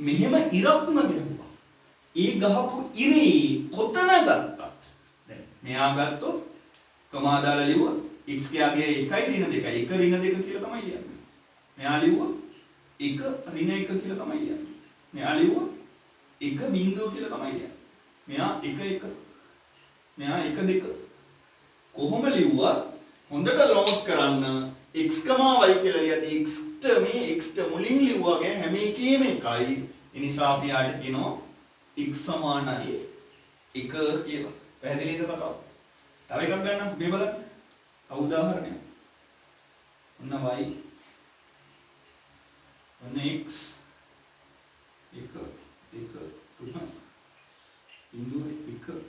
මෙහෙම ඉරක්ම ගැහුවා. ඒ ගහපු ඉරේ කොතන ගත්තත් දැන් මෙයා ගත්තොත් කමා දාලා ලිව්වා x ගේ අගය 1යි ඍණ 2යි. 1 ඍණ 2 කියලා තමයි ලියන්නේ. මෙයා ලිව්වා 1 ඍණ 1 කියලා තමයි ලියන්නේ. මෙයා ලිව්වා 1 බිංදුව කියලා තමයි ලියන්නේ. මෙයා 1 1 මෙයා 1 2 කොහොම ලිව්වත් හොඳට නෝට් කරන්න x, y කියලා ලියද්දී x ට මේ x ට මුලින් ලිව්වාගේ හැම එකේම එකයි. ඒ නිසා අපි යාට කියනවා x සමානයි 1 කියලා. පැහැදිලිද කතාව? තව එකක් ගන්නම් පුතේ බලන්න. තව උදාහරණයක්. ඔන්න y ඔන්න x 1 2 3 බිංදුව 1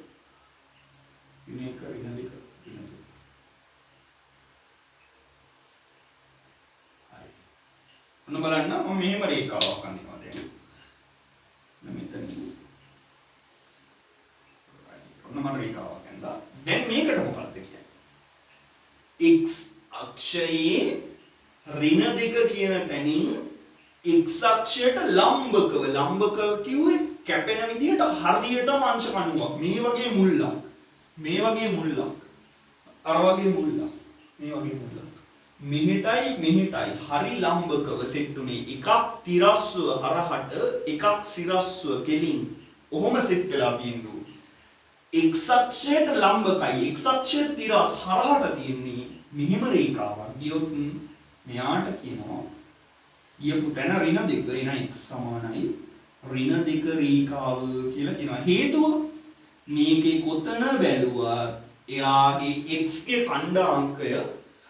මේක ඍණ 2 ඍණ 2. හරි. ඔන්න බලන්න මම මෙහෙම රේඛාවක් අඳිනවා දැන්. මෙතනින්. ඔන්න මම රේඛාවක් අඳලා. දැන් මේකට මොකක්ද කියන්නේ? x අක්ෂයේ ඍණ 2 කියන තැනින් x අක්ෂයට ලම්බකව කිව්වේ කැපෙන විදිහට හරියටම අංශ කණුවක්. මේ වගේ මුල්ලක්. මේ වගේ මුල්ලක් අර වගේ මුල්ලක් මේ වගේ මුල්ලක් මෙහෙටයි හරි ලම්බකව සෙට් උනේ එකක් තිරස්ව හරහට එකක් සිරස්ව කෙලින් ඔහොම සෙට් වෙලා තියෙනවා. x අක්ෂයට ලම්බකයි x අක්ෂය තිරස් හරහට තියෙන්නේ මෙහෙම රේඛාවක්. ගියොත් මෙයාට කියනවා ගියපු තැන ඍණ 2 එන x සමානයි ඍණ 2 රේඛාව කියලා කියනවා. හේතුව මේකේ කොතන බැලුවත් එයාගේ x ගේ ඛණ්ඩාංකය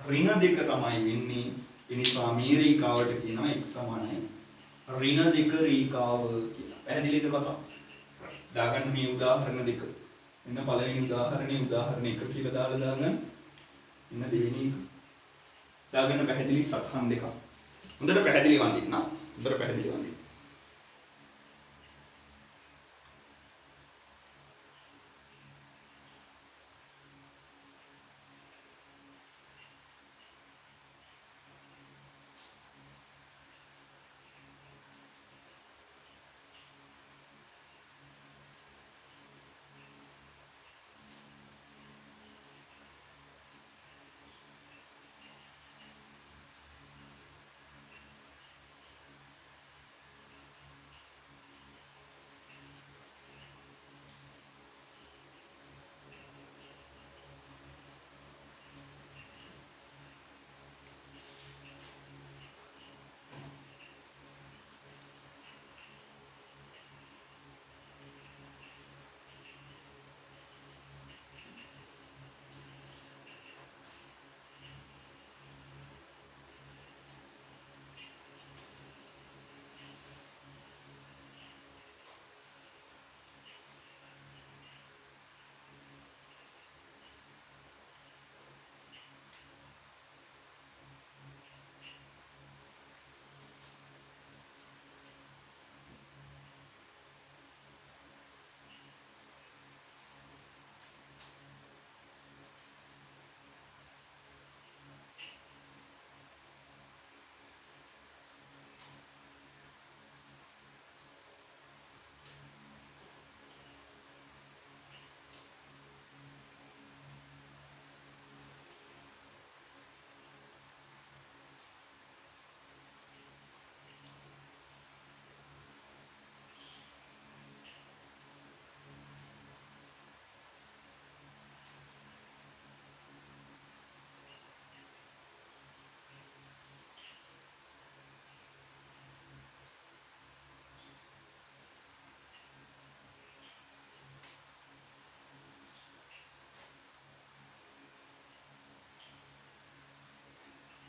ඍණ 2 තමයි වෙන්නේ. ඒ නිසා මේ රේඛාවට කියනවා x සමානයි ඍණ 2 රේඛාව කියලා. පැහැදිලිද කතාව? දාගන්න මේ උදාහරණ දෙක. මෙන්න පළවෙනි උදාහරණ 1 කියලා දාලා දාගන්න. මෙන්න දෙවෙනි එක. දාගන්න පැහැදිලි සටහන් දෙකක්. හොඳට පැහැදිලි වඳින්න. හොඳට පැහැදිලි වඳින්න.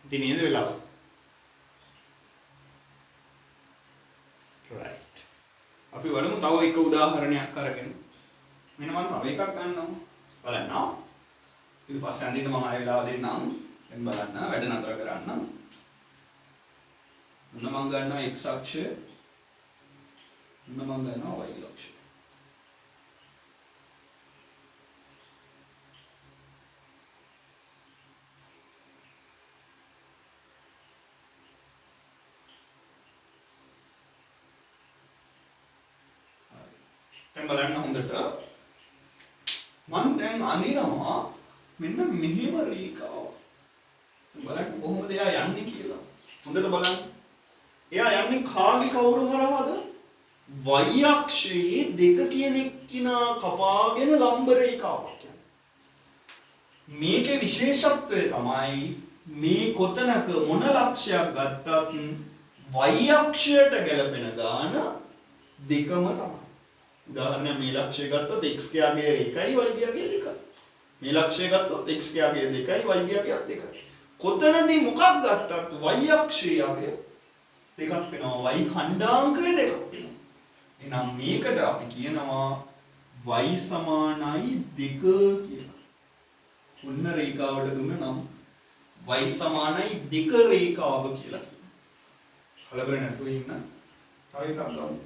ඉතින් නේද වෙලාව? right. අපි වඩමු තව එක උදාහරණයක් අරගෙන. මෙන්න මම තව එකක් ගන්නවා. බලන්න. ඊට පස්සේ අඳින්න මම ආයෙ වෙලාව දෙන්නම්. දැන් බලන්න වැඩ නතර කරන්න. මොන මම ගන්නවා x අක්ෂය. මොන මම ගන්නවා y අක්ෂය. දැන් බලන්න හොඳට මම දැන් අඳිනවා මෙන්න මෙහෙම රේඛාව. බලන්න කොහොමද එයා යන්නේ කියලා. හොඳට බලන්න. එයා යන්නේ කාගේ කවුරු හරහාද? y අක්ෂයේ දෙක කියන එක්කිනා කපාගෙන ලම්බ රේඛාවක් යනවා. මේකේ විශේෂත්වය තමයි මේ කොතනක මොන ලක්ෂයක් ගත්තත් y අක්ෂයට ගැලපෙන ගාන දෙකම තමයි. උදාහරණයක් මේ ලක්ෂය ගත්තොත් x ක්‍යාගේ 1යි y ක්‍යාගේ 2යි. මේ ලක්ෂය ගත්තොත් x ක්‍යාගේ 2යි y ක්‍යාගේ 2යි. කොතනදී මොකක් ගත්තත් y අක්ෂයේ යගේ දෙකක් වෙනවා. y ඛණ්ඩාංකය දෙකක් වෙනවා. එහෙනම් මේකට අපි කියනවා y සමානයි 2 කියලා. ඔන්න රේඛාවට දුන්න නම් y සමානයි 2 රේඛාව කියලා කියනවා. කලබල නැතුව ඉන්න. තව එකක් ගමු.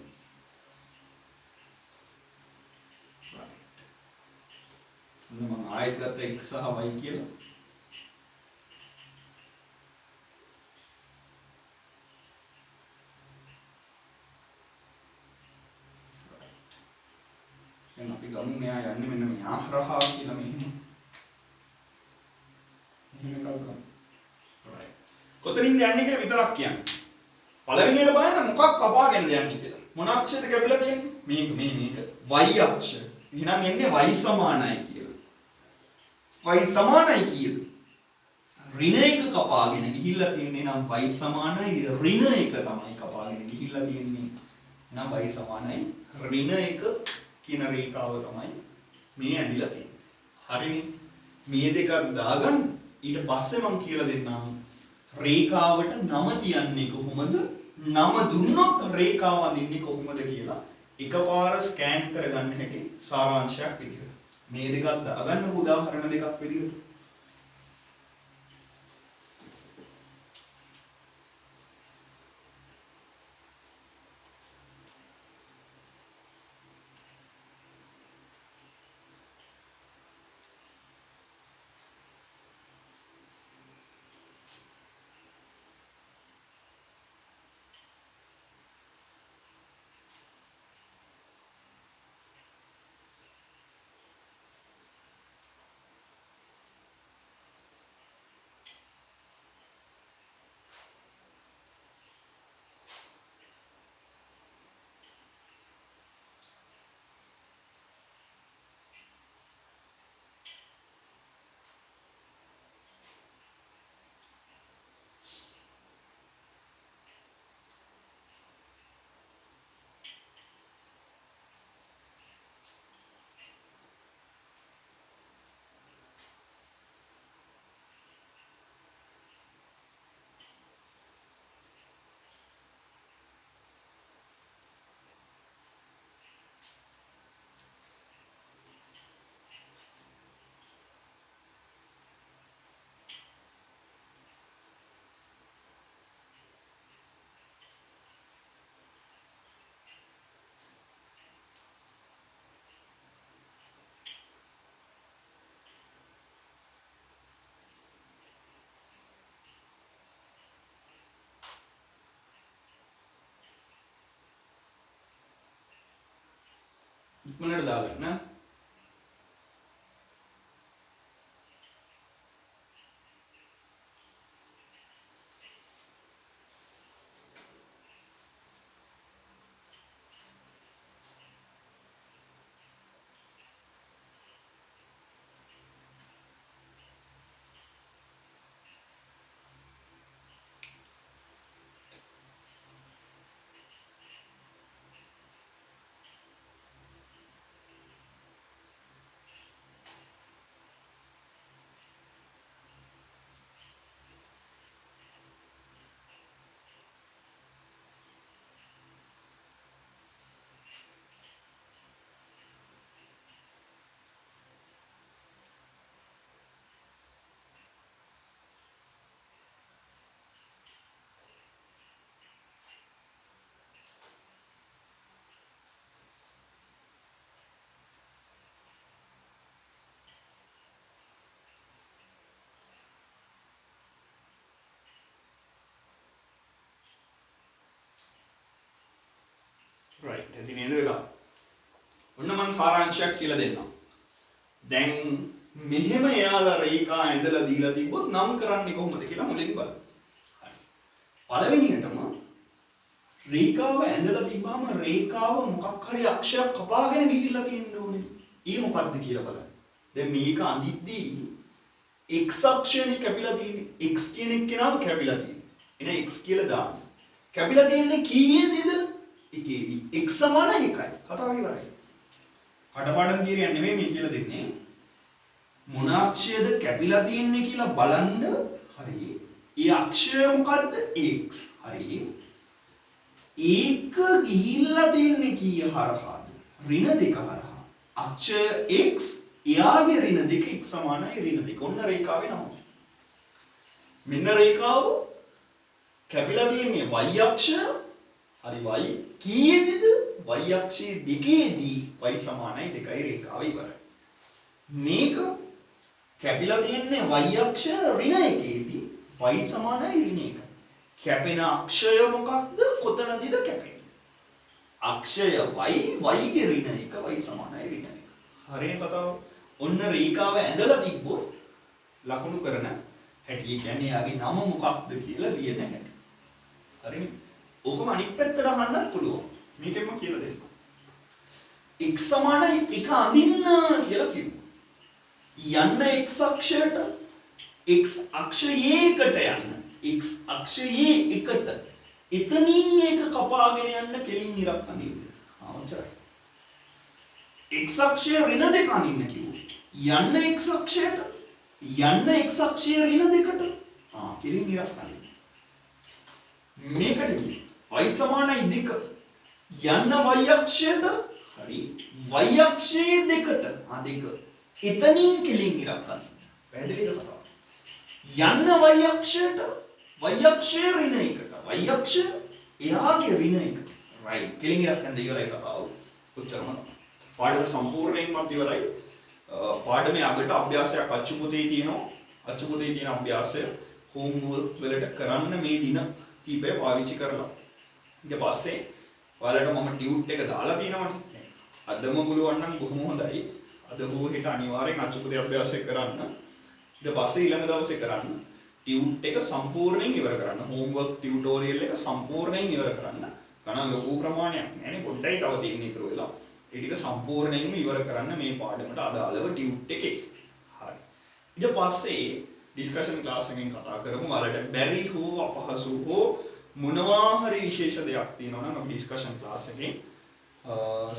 මම ආයෙත් ගත්ත x සහ y කියලා. දැන් අපි ගමු මෙයා යන්නේ මෙන්න මෙහා හරහා කියලා මෙහෙම. මෙහෙම එකක් ගමු. right. කොතනින්ද යන්නේ කියලා විතරක් කියන්න. පළවෙනියට බලන්න මොකක් කපාගෙනද යන්නේ කියලා. මොන අක්ෂයද කැපිලා තියෙන්නේ? මේක. y අක්ෂය. එහෙනම් එන්නේ y සමානයි කියලා. y සමානයි කීයද? ඍණ 1 කපාගෙන ගිහිල්ලා තියෙන්නේ නම් y සමානයි ඍණ 1 තමයි කපාගෙන ගිහිල්ලා තියෙන්නේ. එහෙනම් y සමානයි ඍණ 1 කියන රේඛාව තමයි මේ ඇඳිලා තියෙන්නේ. හරිනේ. මේ දෙකක් දාගන්න. ඊට පස්සේ මම කියලා දෙන්නම් රේඛාවට නම තියන්නේ කොහොමද? නම දුන්නොත් රේඛාව අඳින්නේ කොහොමද කියලා එකපාර ස්කෑන් කරගන්න හැටි සාරාංශයක් විදිහට. මේ දෙකත් දාගන්න උදාහරණ දෙකක් විදිහට. ඉක්මනට දාගන්න. right. ඉතින් නේද වෙලා. ඔන්න මම සාරාංශයක් කියලා දෙන්නම්. දැන් මෙහෙම එයාලා රේඛා ඇඳලා දීලා තිබ්බොත් නම් කරන්නේ කොහොමද කියලා මුලින් බලමු. හරි. පළවෙනියටම රේඛාව ඇඳලා තිබ්බාම රේඛාව මොකක් හරි අක්ෂයක් කපාගෙන ගිහිල්ලා තියෙන්න ඕනේ. ඊ මොකක්ද කියලා බලන්න. දැන් මේක අඳිද්දී x අක්ෂයනේ කැපිලා තියෙන්නේ. x කියන එක්කෙනාව කැපිලා තියෙන්නේ. එහෙනම් x කියලා දාන්න. කැපිලා තියෙන්නේ කීයේද? එකේදී x සමාන 1යි. කතාව ඉවරයි. කටපාඩම් තීරයක් නෙමෙයි මේ කියලා දෙන්නේ. මොන අක්ෂයද කැපිලා තියෙන්නේ කියලා බලන්න. හරි. ඒ අක්ෂය මොකද්ද? x. හරි. ඒක ගිහිල්ලා තියෙන්නේ කීය හරහාද? ඍණ 2 හරහා. අක්ෂය x එයාගේ ඍණ 2 x සමානයි ඍණ 2. ඔන්න රේඛාවේ නම. මෙන්න රේඛාව කැපිලා තියෙන්නේ y අක්ෂය. හරි y කීයේද? y අක්ෂයේ දෙකේදී y සමානයි 2යි රේඛාව ඉවරයි. මේක කැපිලා තියෙන්නේ y අක්ෂය ඍණ 1ේදී y සමානයි ඍණ 1. කැපෙන අක්ෂය මොකක්ද? කොතනදීද කැපෙන්නේ? අක්ෂය y ගේ ඍණ 1 y සමානයි ඍණ 1. හරිනේ කතාව. ඔන්න රේඛාව ඇඳලා තිබ්බොත් ලකුණු කරන හැටි. ඒ කියන්නේ යාගේ නම මොකක්ද කියලා ලියන හැටි. හරිනේ. ඕකම අනිත් පැත්තට අහන්නත් පුළුවන්. මේකෙන්ම කියලා දෙන්න. x සමානයි 1 අඳින්න කියලා කිව්වා. යන්න x අක්ෂයට x අක්ෂයේ එකට යන්න. x අක්ෂයේ එකට. එතනින් ඒක කපාගෙන යන්න කෙලින් ඉරක් අඳින්න. ආවචරයි. x අක්ෂය ඍණ 2 අඳින්න කිව්වා. යන්න x අක්ෂයට යන්න x අක්ෂය ඍණ 2ට. කෙලින් ඉරක් අඳින්න. මේකට y සමානයි 2. යන්න y අක්ෂයට හරි y අක්ෂයේ දෙකට දෙක එතනින් කෙලින් ඉරක් ගන්න. පැහැදිලිද කතාව? යන්න y අක්ෂයට y අක්ෂයේ ඍණ එකට y අක්ෂය එයාගේ ඍණ එකට right කෙලින් ඉරක් ගන්න ඉවරයි කතාව. උච්චරම පාඩම සම්පූර්ණයෙන්ම ඉවරයි. පාඩමේ අගට අභ්‍යාසයක් අච්චු පොතේ තියෙනවා. අච්චු පොතේ තියෙන අභ්‍යාසය homework වලට කරන්න මේ දින කීපය පාවිච්චි කරලා. ඊට පස්සේ ඔයාලට මම ටියුට් එක දාලා තියෙනවනේ. අදම පුළුවන් නම් බොහොම හොඳයි. අද හෝ හෙට අනිවාර්යෙන් අච්චු පොතේ අභ්‍යාසය කරන්න. ඊට පස්සේ ඊළඟ දවසේ කරන්න ටියුට් එක සම්පූර්ණයෙන් ඉවර කරන්න. homework tutorial එක සම්පූර්ණයෙන් ඉවර කරන්න. කන ලොකු ප්‍රමාණයක් නෑනේ පොඩ්ඩයි තව තියෙන ඉතුරු වෙලා. ඒ ටික සම්පූර්ණයෙන්ම ඉවර කරන්න මේ පාඩමට අදාළව ටියුට් එකේ. හරි. ඊට පස්සේ ඩිස්කෂන් ක්ලාස් එකෙන් කතා කරමු. ඔයාලට බැරි හෝ අපහසු හෝ මොනවා හරි විශේෂ දෙයක් තියෙනවා නම් අපි ඩිස්කෂන් ක්ලාස් එකෙන්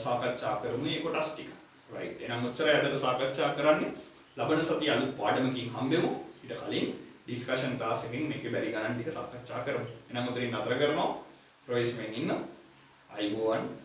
සාකච්ඡා කරමු මේ කොටස් ටික. රයිට්. එහෙනම් ඔච්චරයි අදට සාකච්ඡා කරන්නේ. ලබන සතිය අලුත් පාඩමකින් හම්බෙමු. ඊට කලින් ඩිස්කෂන් ක්ලාස් එකෙන් මේකේ බැරි ගණන් ටික සාකච්ඡා කරමු. එහෙනම් උතරින් නතර කරනවා. ප්‍රවේශමෙන් ඉන්න. අයිබෝවන්.